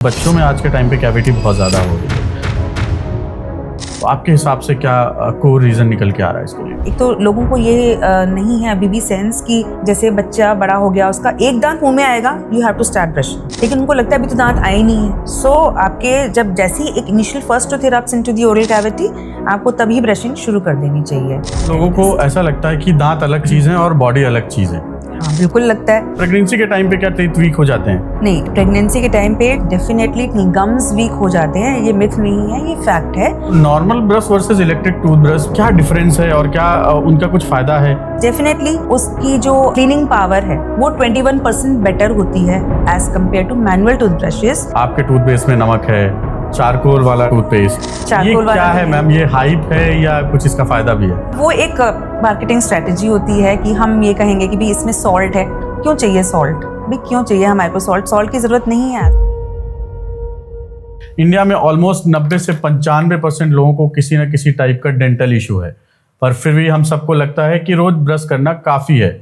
बच्चों में आज के टाइम पे कैविटी बहुत ज़्यादा हो रही है, तो आपके हिसाब से क्या कोर रीज़न निकल के आ रहा है इसके लिए? एक तो लोगों को ये नहीं है अभी भी सेंस कि जैसे बच्चा बड़ा हो गया उसका एक दांत मुंह में आएगा, you have to start brushing, लेकिन उनको लगता है अभी तो दांत आए ही नहीं है। सो आपके जब जैसी एक initial first tooth erupts into the oral cavity, आपको तभी ब्रशिंग शुरू कर देनी चाहिए। लोगों को ऐसा लगता है कि दांत अलग चीज़ है और बॉडी अलग चीज़ है। हाँ, बिल्कुल लगता है। प्रेगनेंसी के टाइम पे क्या टीथ वीक हो जाते हैं? नहीं, प्रेगनेंसी के टाइम पे डेफिनेटली गम्स वीक हो जाते हैं, ये मिथ नहीं है, ये फैक्ट है। Normal brush versus electric toothbrush क्या डिफरेंस है और क्या उनका कुछ फायदा है? डेफिनेटली उसकी जो क्लीनिंग पावर है वो 21% बेटर होती है as compared to manual toothbrushes. आपके टूथपेस्ट में नमक है, चारकोल वाला टूथपेस्ट, ये क्या है मैम? ये हाइप है या कुछ इसका फायदा भी है? वो एक मार्केटिंग स्ट्रेटेजी होती है कि हम ये कहेंगे कि भी इसमें सॉल्ट है। क्यों चाहिए सॉल्ट? भी क्यों चाहिए हमारे को सॉल्ट? सॉल्ट की जरूरत नहीं है। इंडिया में ऑलमोस्ट 90 से 95% लोगों को किसी न किसी टाइप का डेंटल इशू है, पर फिर भी हम सबको लगता है कि रोज ब्रश करना काफ़ी है।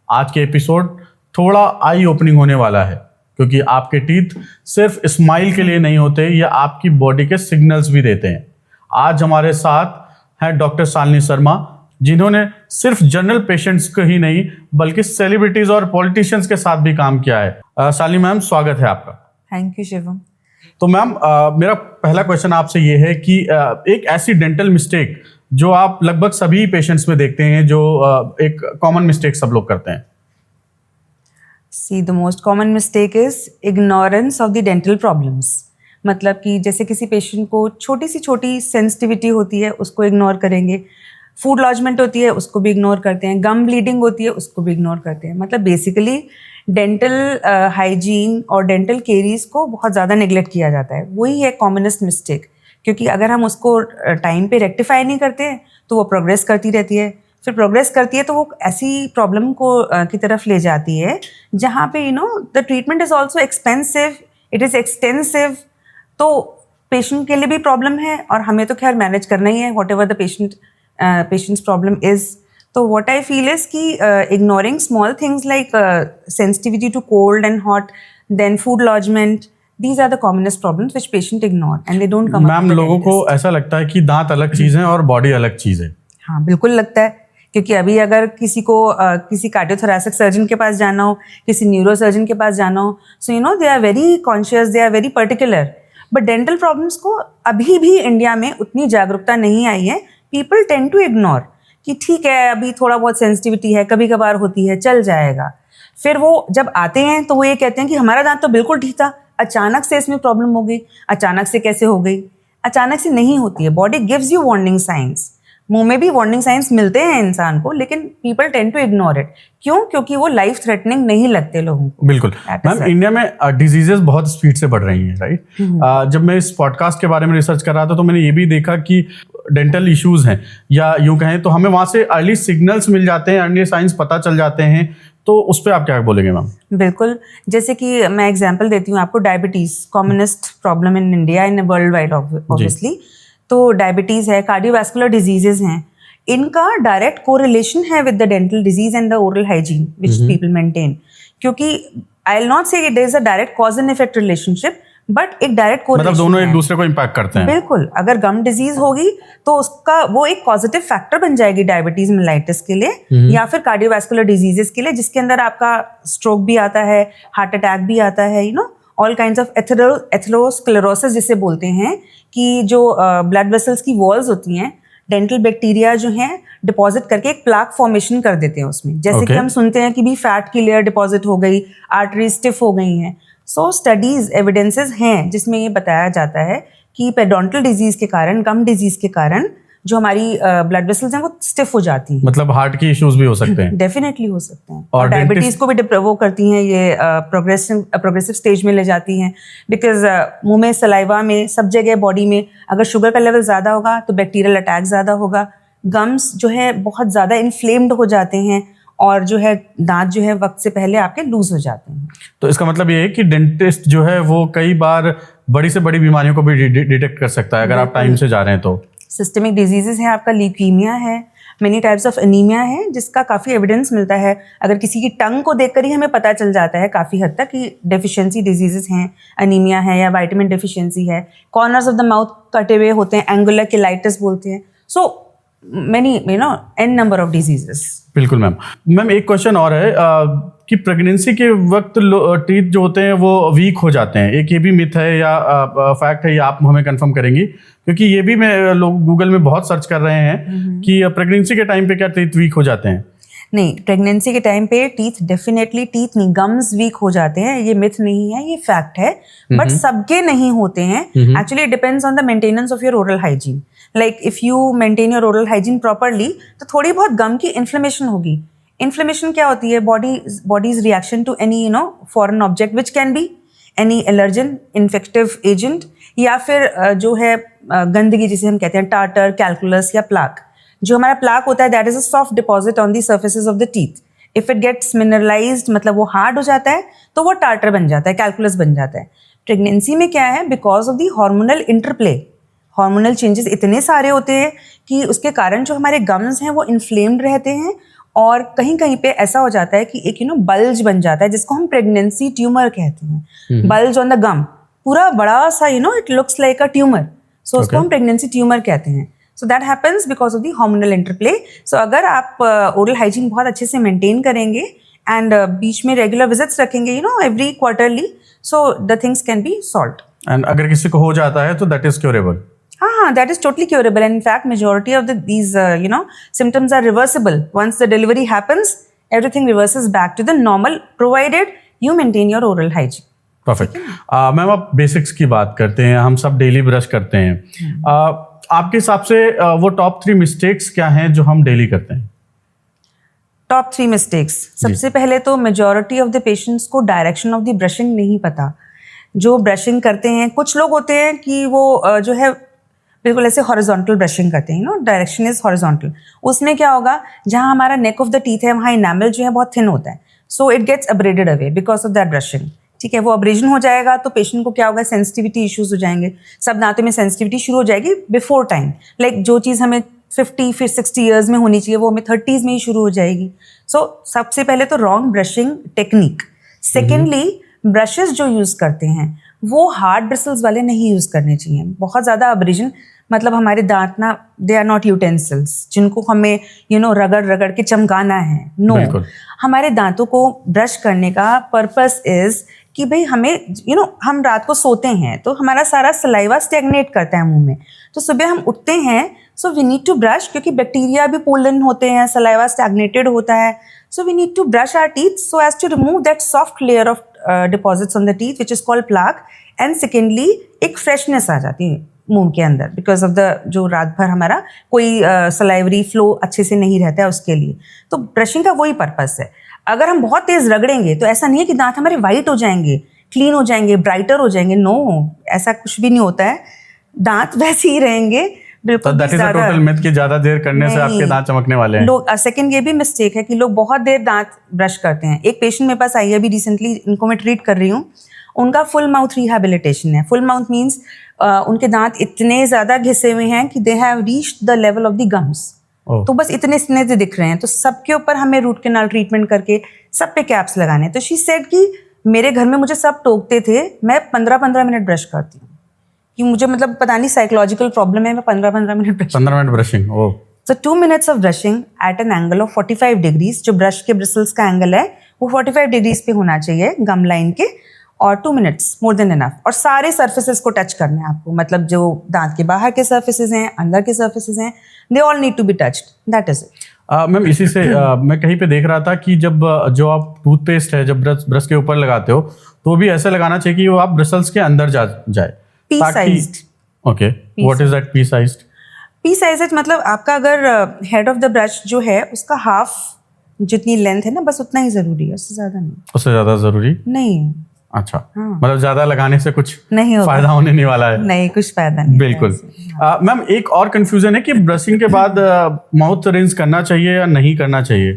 आज के एपिसोड थोड़ा आई ओपनिंग होने वाला है, क्योंकि आपके टीथ सिर्फ स्माइल के लिए नहीं होते, ये आपकी बॉडी के सिग्नल्स भी देते हैं। आज हमारे साथ हैं डॉक्टर शालिनी शर्मा, जिन्होंने सिर्फ जनरल पेशेंट्स को ही नहीं बल्कि सेलिब्रिटीज और पॉलिटिशियंस के साथ भी काम किया है। शालिनी मैम, स्वागत है आपका। Thank you Shivam. तो मैम, मेरा पहला क्वेश्चन आपसे ये है कि एक ऐसी डेंटल मिस्टेक जो आप लगभग सभी पेशेंट्स में देखते हैं, जो एक कॉमन मिस्टेक सब लोग करते हैं। See, the most common mistake is ignorance of the dental problems. मतलब कि जैसे किसी पेशेंट को छोटी सी छोटी सेंसिटिविटी होती है, उसको इग्नोर करेंगे। फूड लॉजमेंट होती है, उसको भी इग्नोर करते हैं। गम ब्लीडिंग होती है, उसको भी इग्नोर करते हैं। मतलब बेसिकली डेंटल हाइजीन और डेंटल केरीज को बहुत ज़्यादा निगलेक्ट किया जाता है। वही है कॉमनेस्ट मिस्टेक, क्योंकि अगर हम उसको टाइम पे रेक्टिफाई नहीं करते हैं तो वो प्रोग्रेस करती रहती है। फिर प्रोग्रेस करती है तो वो ऐसी प्रॉब्लम को की तरफ ले जाती है जहाँ पे the treatment is also expensive, it is extensive. तो पेशेंट के लिए भी प्रॉब्लम है और हमें तो खैर मैनेज करना ही है whatever the patient's problem is. तो वॉट आई फील इज़ कि ignoring small things like sensitivity to cold and hot, then food lodgement, these are the commonest problems which patient ignore and they don't come up with the ma'am, लोगों को ऐसा लगता है कि दांत अलग चीज़ है और बॉडी अलग चीज़ है। हाँ, बिल्कुल लगता है, क्योंकि अभी अगर किसी को किसी कार्डियोथोरैसिक सर्जन के पास जाना हो, किसी न्यूरो सर्जन के पास जाना हो, so they are very conscious, they are very particular. But dental problems को अभी भी इंडिया में उतनी जागरूकता नहीं आई है। पीपल टेंड टू इग्नोर कि ठीक है, अभी थोड़ा बहुत सेंसिटिविटी है, कभी कभार होती है, चल जाएगा। फिर वो जब आते हैं तो वो ये कहते हैं कि हमारा दांत तो बिल्कुल ठीक था, अचानक से इसमें प्रॉब्लम हो गई। अचानक से कैसे हो गई? अचानक से नहीं होती है। Body gives you warning science. मुंह में भी वार्निंग साइंस मिलते हैं इंसान को, लेकिन people tend to ignore it. क्यों? क्योंकि वो लाइफ थ्रेटनिंग नहीं लगते लोगों को। बिल्कुल मैम, इंडिया में डिजीजेस बहुत स्पीड से बढ़ रही हैं, राइट? जब मैं इस पॉडकास्ट के बारे में रिसर्च कर रहा था तो मैंने ये भी देखा कि डेंटल इश्यूज हैं, या यूं कहें तो हमें वहाँ से अर्ली सिग्नल्स मिल जाते हैं, अर्ली साइंस पता चल जाते हैं। तो उस पर आप क्या बोलेंगे मैम? बिल्कुल, जैसे कि मैं एग्जांपल देती हूँ आपको। Diabetes commonest problem in India, in worldwide obviously. तो डायबिटीज़ है, कार्डियोवैस्कुलर डिजीजेज हैं, इनका डायरेक्ट कोरिलेशन है with the dental disease and the oral hygiene which people maintain. क्योंकि I will not say there is a direct cause and effect relationship, but एक direct correlation, मतलब दोनों एक दूसरे को इम्पैक्ट करते हैं। बिल्कुल, अगर गम डिजीज होगी तो उसका वो एक पॉजिटिव फैक्टर बन जाएगी डायबिटीज मेलाइटिस के लिए, या फिर कार्डियोवैस्कुलर डिजीजेस के लिए, जिसके अंदर आपका स्ट्रोक भी आता है, हार्ट अटैक भी आता है, ऑल काइंड्स ऑफ एथेरोस्क्लेरोसिस जिसे बोलते हैं, कि जो ब्लड वेसल्स की वॉल्स होती हैं, डेंटल बैक्टीरिया जो हैं डिपॉजिट करके एक प्लाक फॉर्मेशन कर देते हैं उसमें। जैसे कि हम सुनते हैं कि भी फैट की लेयर डिपॉजिट हो गई, आर्टरी स्टिफ हो गई हैं। सो स्टडीज एविडेंसेस हैं जिसमें ये बताया जाता है कि पेडोंटल डिजीज के कारण, गम डिजीज के कारण जो हमारी ब्लड वेसल्स हैं वो स्टिफ हो जाती हैं। मतलब हार्ट की इश्यूज भी हो सकते हैं। डेफिनेटली हो सकते हैं, और डायबिटीज को भी वो करती हैं, ये प्रोग्रेसिव स्टेज में ले जाती हैं। बिकॉज मुंह में, सलाइवा में, सब जगह बॉडी में अगर शुगर का लेवल ज़्यादा होगा तो बैक्टीरियल अटैक ज़्यादा होगा। गम्स जो है बहुत ज़्यादा इन्फ्लेम्ड हो जाते हैं, और जो है दांत जो है वक्त से पहले आपके लूज हो जाते हैं। तो इसका मतलब ये है कि डेंटिस्ट जो है वो कई बार बड़ी से बड़ी बीमारियों को भी डिटेक्ट कर सकता है अगर आप टाइम से जा रहे हैं तो। सिस्टमिक डिजीजेस हैं, आपका ल्यूकीमिया है, मेनी टाइप्स ऑफ एनीमिया है जिसका काफ़ी एविडेंस मिलता है। अगर किसी की टंग को देखकर ही हमें पता चल जाता है काफ़ी हद तक कि डेफिशिएंसी डिजीजेस हैं, एनीमिया है या विटामिन डेफिशिएंसी है। कॉर्नर्स ऑफ द माउथ कटे हुए होते हैं, एंगुलर किलाइटिस बोलते हैं। So many an number of diseases. बिल्कुल मैम एक क्वेश्चन और है कि प्रेगनेंसी के वक्त टीथ जो होते हैं वो वीक हो जाते हैं, एक ये भी मिथ है या फैक्ट है, ये आप हमें कंफर्म करेंगी? क्योंकि ये भी मैं लोग गूगल में बहुत सर्च कर रहे हैं कि प्रेगनेंसी के टाइम पे क्या टीथ वीक हो जाते हैं? नहीं, प्रेगनेंसी के टाइम पे टीथ डेफिनेटली, टीथ नहीं गम्स वीक हो जाते हैं। ये मिथ नहीं है, ये फैक्ट है। बट सबके नहीं होते हैं। Actually it depends on the maintenance of your oral hygiene. Like if you maintain your oral hygiene properly तो थोड़ी बहुत गम की इन्फ्लेमेशन होगी। इन्फ्लेमेशन क्या होती है? Body's reaction to any foreign object which can be any allergen, infective agent, या फिर जो है गंदगी जिसे हम कहते हैं टार्टर, कैलकुलस या प्लाक। जो हमारा प्लाक होता है that is a soft deposit on the surfaces of the teeth. If it gets mineralised, मतलब वो हार्ड हो जाता है, तो वो टार्टर बन जाता है, कैलकुलस बन जाता है। प्रेगनेंसी में क्या है? Because of the hormonal interplay, hormonal changes इतने सारे होते हैं कि उसके कारण जो हमारे गम्स हैं वो इन्फ्लेम्ड रहते हैं, और कहीं कहीं पे ऐसा हो जाता है कि एक बल्ज बन जाता है जिसको हम प्रेगनेंसी ट्यूमर कहते हैं। बल्ज ऑन द गम, पूरा बड़ा सा it looks like a tumour, सो उसको हम प्रेगनेंसी ट्यूमर कहते हैं। So that happens because of the hormonal interplay. So अगर आप ओरल हाइजीन बहुत अच्छे से मेंटेन करेंगे एंड बीच में रेगुलर विजिट्स रखेंगे every quarterly, so the things can be solved. And अगर किसी को हो जाता है तो दैट इज क्योरेबल? हाँ, that is totally curable. And in fact, majority of these symptoms are reversible. Once the delivery happens, everything reverses back to the normal, provided you maintain your oral hygiene. Perfect. Ma'am आप basics की बात करते हैं, हम सब daily brush करते हैं। आपके हिसाब से वो टॉप 3 मिस्टेक्स क्या हैं जो हम डेली करते हैं? टॉप 3 मिस्टेक्स, सबसे पहले तो मेजॉरिटी ऑफ द पेशेंट्स को डायरेक्शन ऑफ द ब्रशिंग नहीं पता। जो ब्रशिंग करते हैं, कुछ लोग होते हैं कि वो जो है बिल्कुल ऐसे हॉरिजॉन्टल ब्रशिंग करते हैं, डायरेक्शन इज हॉरिजॉन्टल। उसमें क्या होगा, जहाँ हमारा नेक ऑफ द टीथ है वहाँ इनामल जो है बहुत थिन होता है, so it gets abraded away because of that brushing. ठीक है, वो अब्रेजन हो जाएगा तो पेशेंट को क्या होगा, सेंसिटिविटी इश्यूज हो जाएंगे। सब दांतों में सेंसिटिविटी शुरू हो जाएगी बिफोर टाइम। लाइक जो चीज़ हमें 50 फिर 60 ईयर्स में होनी चाहिए वो हमें 30s में ही शुरू हो जाएगी। सो सबसे पहले तो wrong brushing technique. Secondly, brushes जो यूज़ करते हैं वो हार्ड ब्रिसल्स वाले नहीं यूज़ करने चाहिए। बहुत ज़्यादा अब्रेजन, मतलब हमारे दांत ना, दे आर नॉट यूटेंसिल्स जिनको हमें रगड़ रगड़ के चमकाना है। नो, हमारे दांतों को ब्रश करने का पर्पस इज कि भाई हमें हम रात को सोते हैं तो हमारा सारा सलाइवा स्टेगनेट करता है मुंह में, तो सुबह हम उठते हैं, so we need to brush, क्योंकि बैक्टीरिया भी पोलन होते हैं, सलाइवा स्टेगनेटेड होता है, so we need to brush our teeth so as to remove that soft layer of deposits on the teeth which is called plaque. And secondly, एक freshness आ जाती है मुंह के अंदर बिकॉज ऑफ द जो रात भर हमारा कोई सलाइवरी फ्लो अच्छे से नहीं रहता है उसके लिए। तो ब्रशिंग का वही पर्पस है। अगर हम बहुत तेज रगड़ेंगे तो ऐसा नहीं है कि दांत हमारे वाइट हो जाएंगे, क्लीन हो जाएंगे, ब्राइटर हो जाएंगे। नो, ऐसा कुछ भी नहीं होता है, दांत वैसे ही रहेंगे बिल्कुल। That is a total myth कि ज्यादा देर करने से आपके दांत चमकने वाले हैं। लोग सेकंड ये भी मिस्टेक है कि लोग बहुत देर दांत ब्रश करते हैं। एक पेशेंट मेरे पास आई है अभी रिसेंटली, इनको मैं ट्रीट कर रही हूँ। उनका फुल माउथ रिहैबिलिटेशन है। फुल माउथ मीन्स उनके दांत इतने ज़्यादा घिसे हुए हैं कि they have reached the level of the gums, तो बस इतने से दिख रहे हैं। तो सबके ऊपर हमें रूट कैनाल ट्रीटमेंट करके सब पे कैप्स लगाने। तो शी सेड कि मेरे घर में मुझे सब टोकते थे, मैं 15-15 मिनट ब्रश करती हूँ कि मुझे मतलब पता नहीं साइकोलॉजिकल प्रॉब्लम है, मैं 15-15 minute brush 15 minute brushing. Oh, so 2 minutes of brushing at an angle of 45 degrees. जो ब्रश के ब्रिसल्स का एंगल है वो 45 डिग्रीज पे होना चाहिए गम लाइन के, और 2 minutes मोर देन इनफ। और सारे सर्फेसेस को टच करना है आपको, मतलब जो दांत के बाहर के सर्फेसेस हैं, अंदर के सर्फेसेस हैं, they all need to be touched. That is it. Ma'am इसी से मैं कहीं पे देख रहा था कि जब जो आप टूथपेस्ट है जब ब्रश के ऊपर लगाते हो तो भी ऐसे लगाना चाहिए कि वो आप ब्रिसल्स के अंदर जाए। P sized. Okay, what is that P sized? P sized मतलब आपका अगर हेड ऑफ द ब्रश जो है उसका हाफ जितनी लेंथ है ना, बस उतना ही जरूरी है, उससे ज्यादा नहीं। उससे ज्यादा जरूरी नहीं है। अच्छा, मतलब ज्यादा लगाने से कुछ नहीं होगा, फायदा होने नहीं वाला है। नहीं, कुछ फायदा नहीं। बिल्कुल। मैम एक और कंफ्यूजन है कि ब्रशिंग के बाद माउथ रिंस करना चाहिए या नहीं करना चाहिए?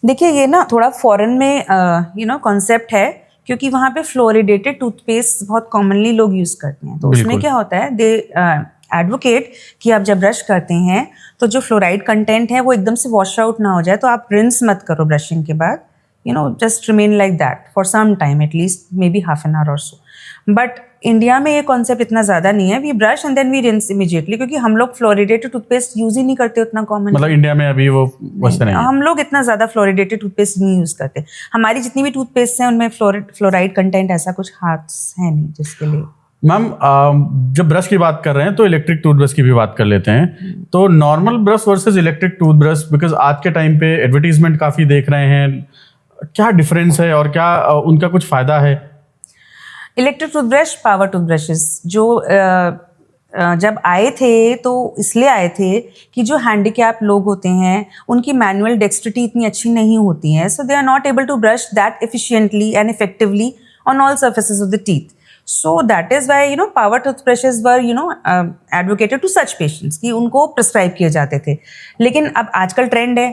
देखिए ये ना थोड़ा फॉरेन में कॉन्सेप्ट है, क्योंकि वहाँ पे फ्लोरिडेटेड टूथपेस्ट बहुत कॉमनली लोग यूज़ करते हैं। तो उसमें क्या होता है, दे एडवोकेट कि आप जब ब्रश करते हैं तो जो फ्लोराइड कंटेंट है वो एकदम से वॉश आउट ना हो जाए, तो आप रिंस मत करो ब्रशिंग के बाद, just remain like that for some time, at least maybe half an hour और सो. बट इंडिया में ये कॉन्सेप्ट इतना ज़्यादा नहीं है. We brush and then we rinse immediately, क्योंकि हम लोग फ्लोरिडेटेड टूथपेस्ट यूज़ ही नहीं करते उतना कॉमन. मतलब इंडिया में अभी वो वैसे नहीं है. हम लोग इतना ज़्यादा फ्लोरिडेटेड टूथपेस्ट नहीं यूज़ करते. हमारी जितनी भी टूथपेस्ट हैं उनमें फ्लोराइड कंटेंट ऐसा कुछ खास है नहीं जिसके लिए. मैम जब ब्रश की बात कर रहे हैं तो इलेक्ट्रिक टूथब्रश की भी बात कर लेते हैं. तो normal brush versus electric toothbrush, because आज के टाइम पे एडवर्टीजमेंट काफ़ी देख रहे हैं, क्या डिफरेंस है और क्या उनका कुछ फ़ायदा है? इलेक्ट्रिक टूथब्रश, पावर टूथब्रशेस जो जब आए थे तो इसलिए आए थे कि जो हैंडीकैप लोग होते हैं उनकी मैनुअल डेक्स्ट्रिटी इतनी अच्छी नहीं होती है, so they are not able to brush that efficiently and effectively on all surfaces of the teeth. So that is why power toothbrushes were advocated to such patients कि उनको प्रिस्क्राइब किए जाते थे. लेकिन अब आजकल ट्रेंड है,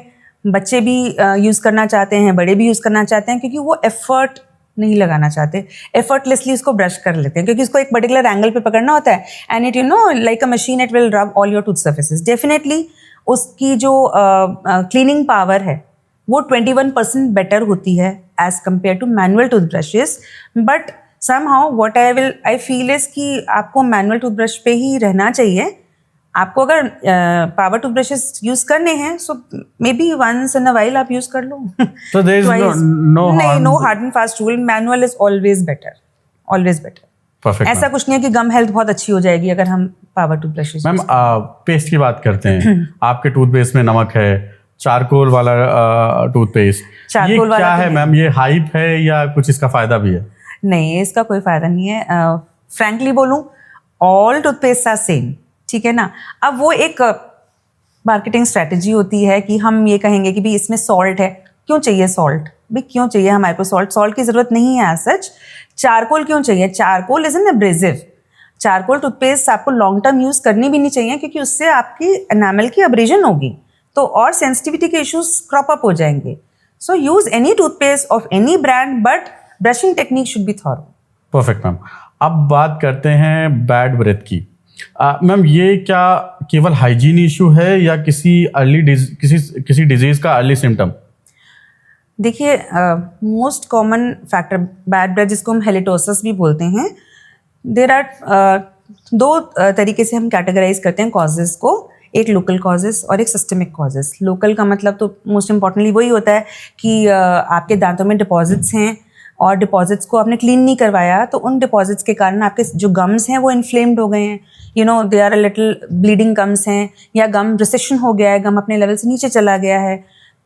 बच्चे भी यूज़ करना चाहते हैं, बड़े भी यूज़ करना चाहते हैं, क्योंकि वो एफर्ट नहीं लगाना चाहते, एफर्टलेसली उसको ब्रश कर लेते हैं, क्योंकि उसको एक पर्टिकुलर एंगल पे पकड़ना होता है and it like a machine it will रब all your tooth surfaces. Definitely उसकी जो क्लीनिंग पावर है वो 21% बेटर होती है as compared to manual toothbrushes. But somehow what I feel is कि आपको मैनुअल टूथब्रश पे ही रहना चाहिए. आपको अगर पावर टूथब्रशेस यूज करने हैं so maybe once in a while आप यूज कर लो. So there is no hard and fast rule. Manual is always better, always better. Perfect. ऐसा कुछ नहीं है कि गम हेल्थ बहुत अच्छी हो जाएगी अगर हम पावर टूथब्रशेस. मैम पेस्ट की बात करते हैं. आपके टूथपेस्ट में नमक है, चारकोल वाला टूथपेस्ट, ये क्या है मैम? ये हाइप है या कुछ इसका फायदा भी है? नहीं, इसका कोई फ़ायदा नहीं है. फ्रैंकली बोलूँ, ऑल टूथपेस्ट आर सेम, ठीक है ना. अब वो एक मार्केटिंग स्ट्रैटेजी होती है कि हम ये कहेंगे कि भाई इसमें सॉल्ट है, क्यों चाहिए सॉल्ट? भाई क्यों चाहिए हमारे को सॉल्ट? सॉल्ट की ज़रूरत नहीं है एज सच. चारकोल क्यों चाहिए? Charcoal is an abrasive. Charcoal toothpaste आपको लॉन्ग टर्म यूज़ करनी भी नहीं चाहिए, क्योंकि उससे आपकी एनामल की अब्रेजन होगी तो और सेंसिटिविटी के इश्यूज क्रॉप अप हो जाएंगे. So use any toothpaste of any brand, but brushing technique should be thorough. Perfect ma'am. अब बात करते हैं बैड ब्रेथ की. मैम ये क्या केवल हाइजीन इशू है या किसी डिजीज का अर्ली सिम्टम? देखिए, most common factor bad breath, जिसको हम हेलिटोसिस भी बोलते हैं, देर आर दो तरीके से हम कैटेगराइज करते हैं कॉजेज़ को. एक लोकल कॉजेज़ और एक सिस्टमिक कॉजेज़. लोकल का मतलब तो मोस्ट इम्पॉर्टेंटली वही होता है कि आपके दांतों में डिपॉजिट्स हैं और डिपॉजिट्स को आपने क्लीन नहीं करवाया, तो उन डिपॉजिट्स के कारण आपके जो गम्स हैं वो इन्फ्लेम्ड हो गए हैं, they are a little bleeding gums हैं, या गम रिसेशन हो गया है, गम अपने लेवल से नीचे चला गया है,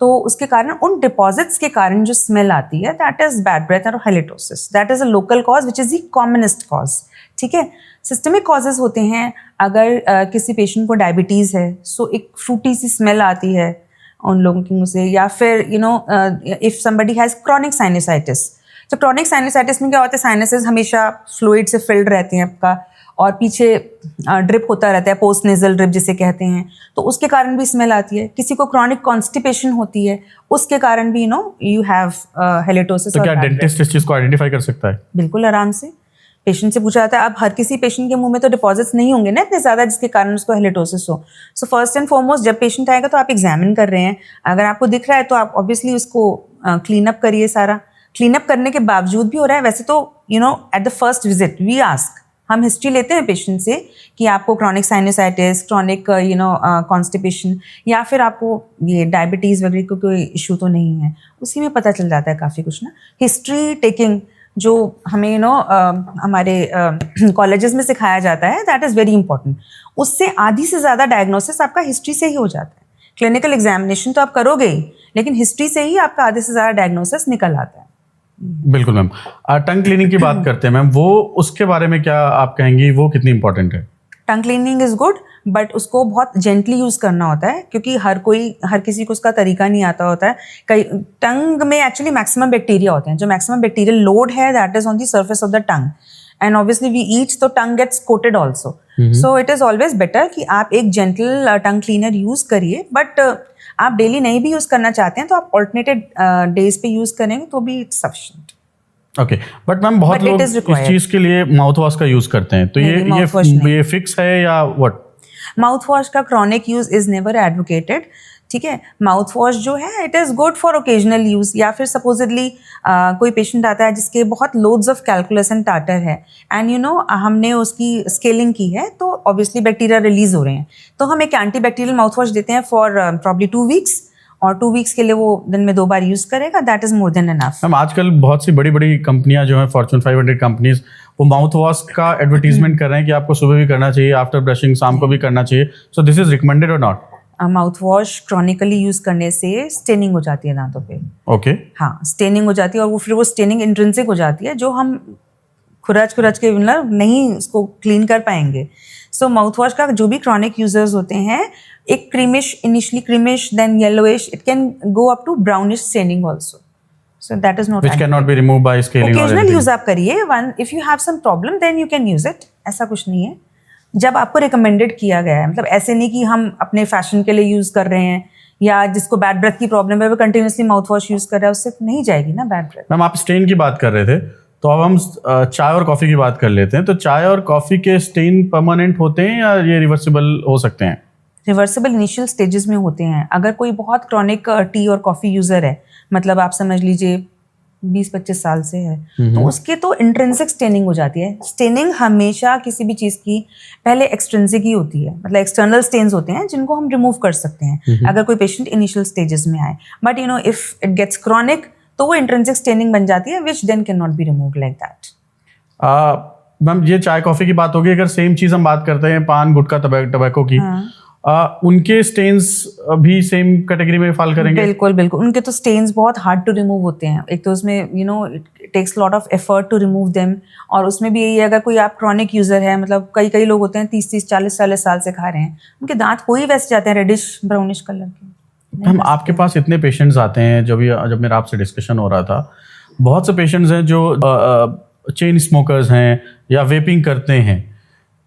तो उसके कारण उन डिपॉजिट्स के कारण जो स्मेल आती है, दैट इज़ बैड ब्रेथ और halitosis. That is a local cause which is the commonest cause. ठीक है. सिस्टमिक कॉजेज़ होते हैं, अगर किसी पेशेंट को डायबिटीज़ है, सो एक फ्रूटी सी स्मेल आती है उन लोगों की मुँह से, या फिर if somebody has chronic sinusitis. तो क्रॉनिक साइनसाइटिस में क्या होता है, साइनसेस हमेशा फ्लूइड से फिल्ड रहते हैं आपका, और पीछे ड्रिप होता रहता है, पोस्ट नेजल ड्रिप जिसे कहते हैं, तो उसके कारण भी स्मेल आती है. किसी को क्रॉनिक कॉन्स्टिपेशन होती है, उसके कारण भी यू हैव हेलिटोसिस. तो क्या डेंटिस्ट इस चीज़ को आइडेंटिफाई कर सकता है? बिल्कुल आराम से. पेशेंट से पूछा जाता है. अब हर किसी पेशेंट के मुंह में तो डिपॉजिट्स नहीं होंगे ना इतने ज़्यादा जिसके कारण उसको हेलिटोसिस हो. सो फर्स्ट एंड फॉरमोस्ट जब पेशेंट आएगा तो आप एग्जामिन कर रहे हैं, अगर आपको दिख रहा है तो आप ऑब्वियसली उसको क्लीन अप करिए. सारा क्लीन अप करने के बावजूद भी हो रहा है, वैसे तो at the first visit we ask, हम हिस्ट्री लेते हैं पेशेंट से कि आपको क्रॉनिक साइनसाइटिस, क्रॉनिक कॉन्स्टिपेशन, या फिर आपको ये डायबिटीज़ वगैरह को कोई इशू तो नहीं है. उसी में पता चल जाता है काफ़ी कुछ ना. हिस्ट्री टेकिंग जो हमें हमारे कॉलेजेस में सिखाया जाता है, दैट इज़ वेरी इंपॉर्टेंट. उससे आधी से ज़्यादा डायग्नोसिस आपका हिस्ट्री से ही हो जाता है. क्लिनिकल एग्जामिनेशन तो आप करोगे ही, लेकिन हिस्ट्री से ही आपका आधे से ज़्यादा डायग्नोसिस निकल आता है. बिल्कुल मैम. टंग क्लीनिंग की बात करते हैं मैम, वो उसके बारे में क्या आप कहेंगी, वो कितनी इंपॉर्टेंट है? टंग क्लीनिंग इज़ गुड, बट उसको बहुत जेंटली यूज़ करना होता है, क्योंकि हर किसी को उसका तरीका नहीं आता होता है. कई टंग में एक्चुअली मैक्सिमम बैक्टीरिया होते हैं. जो मैक्सिमम बैक्टीरियल लोड है that is on the surface of the tongue, and obviously we eat, तो tongue gets coated also. So it is always better कि आप एक जेंटल टंग क्लीनर यूज़ करिए. But आप डेली नहीं भी यूज़ करना चाहते हैं तो आप ऑल्टरनेटेड डेज पे यूज़ करेंगे तो भी it's sufficient. Okay, but ma'am बहुत But it लोग is इस required. चीज के लिए माउथ वॉश का यूज करते हैं, तो नहीं, mouthwash नहीं। ये फिक्स है या व्हाट? माउथ वॉश का chronic use is never advocated, ठीक है। माउथ वॉश जो है it is good for occasional use, या फिर सपोजिटली कोई पेशेंट आता है जिसके बहुत loads of calculus and tartar है, एंड यू नो हमने उसकी स्केलिंग की है तो ऑब्वियसली बैक्टीरिया रिलीज हो रहे हैं, तो हम एक एंटी बैक्टीरियल माउथ वॉश देते हैं फॉर प्रॉब्ली 2 वीक्स, और 2 वीक्स के लिए वो दिन में 2 बार यूज करेगा, that is more than enough. Ma'am आजकल बहुत सी बड़ी बड़ी कंपनियां जो हैं, फॉर्च्यून 500 कंपनीज, वो माउथ वॉश का एडवर्टीजमेंट कर रहे हैं कि आपको सुबह भी करना चाहिए, आफ्टर ब्रशिंग शाम को भी करना चाहिए, सो दिस इज रिकमेंडेड और not? Mouth wash chronically use करने से स्टेनिंग हो जाती है दांतों पे। ओके, हाँ, स्टेनिंग हो जाती है, और वो फिर वो स्टेनिंग इंट्रिंसिक हो जाती है जो हम खुरच के मतलब नहीं उसको क्लीन कर पाएंगे। सो माउथ वॉश का जो भी क्रॉनिक यूजर्स होते हैं, एक creamish, initially creamish, then yellowish, it can go up to brownish staining also, so that is not which can not be remove by scaling और ओकेजनल एनीथिंग। यूज आप करिए, one if you have some problem then you can use it, ऐसा कुछ नहीं है, जब आपको recommended किया गया है। मतलब ऐसे नहीं कि हम अपने फैशन के लिए यूज कर रहे हैं, या जिसको बैड ब्रेथ की प्रॉब्लम है वो कंटिन्यूसली माउथ वॉश यूज कर रहा है, उससे नहीं जाएगी ना बैड ब्रेथ। मैम आप स्टेन की बात कर रहे थे, तो अब हम चाय और कॉफी की बात कर लेते हैं। तो चाय और कॉफी के स्टेन परमानेंट होते हैं या ये रिवर्सिबल हो सकते हैं? रिवर्सिबल इनिशियल स्टेजेस में होते हैं। अगर कोई बहुत क्रॉनिक टी और कॉफ़ी यूज़र है, मतलब आप समझ लीजिए 20-25 साल से है, तो उसके तो इंट्रिंसिक स्टेनिंग हो जाती है। स्टेनिंग हमेशा किसी भी चीज़ की पहले एक्सट्रिंसिक ही होती है, मतलब एक्सटर्नल स्टेन्स होते हैं जिनको हम रिमूव कर सकते हैं अगर कोई पेशेंट इनिशियल स्टेजेस में आए, but you know if it gets chronic तो वो इंट्रिंसिक स्टेनिंग बन जाती है, which then can not be remove like that. Ma'am ये चाय कॉफी की बात होगी, अगर सेम चीज हम बात करते हैं पान गुटखा टबैको की, उनके स्टेन्स भी सेम कैटेगरी में फॉल करेंगे? बिल्कुल बिल्कुल, उनके तो स्टेन्स बहुत हार्ड टू रिमूव होते हैं। एक तो उसमें you know it takes lot of effort to remove them, और उसमें भी यही है, अगर कोई आप क्रॉनिक यूजर है, मतलब कई लोग होते हैं 30-30 40 साल से खा रहे हैं, उनके दांत हो ही वैसे जाते हैं रेडिश ब्राउनिश कलर के। हम आपके पास इतने पेशेंट्स आते हैं, जब मेरा आपसे डिस्कशन हो रहा था, बहुत से पेशेंट्स हैं जो चेन स्मोकर्स हैं या वेपिंग करते हैं,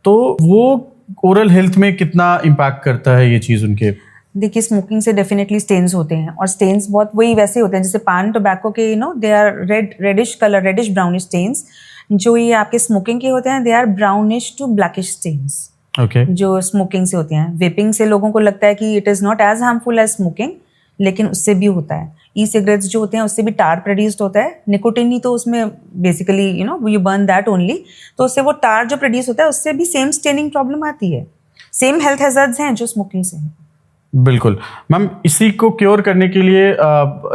तो वो ओरल हेल्थ में कितना इम्पैक्ट करता है ये चीज़ उनके? देखिए, स्मोकिंग से डेफिनेटली स्टेन्स होते हैं, और स्टेन्स बहुत वही वैसे होते हैं जैसे पान टोबैको के, you know they are reddish colour, reddish brownish stains. जो ये आपके स्मोकिंग के होते हैं, they are brownish to blackish stains, okay, जो स्मोकिंग से होते हैं। वेपिंग से लोगों को लगता है कि it is not as harmful as smoking, लेकिन उससे भी होता है। ई सिगरेट्स जो होते हैं उससे भी टार प्रोड्यूस्ड होता है, निकोटिन ही तो उसमें basically you know you burn that only, तो उससे वो टार जो प्रोड्यूस होता है उससे भी सेम स्टेनिंग प्रॉब्लम आती है। सेम हेल्थ हैजर्ड्स हैं जो स्मोकिंग से हैं। बिल्कुल। मैम इसी को क्योर करने के लिए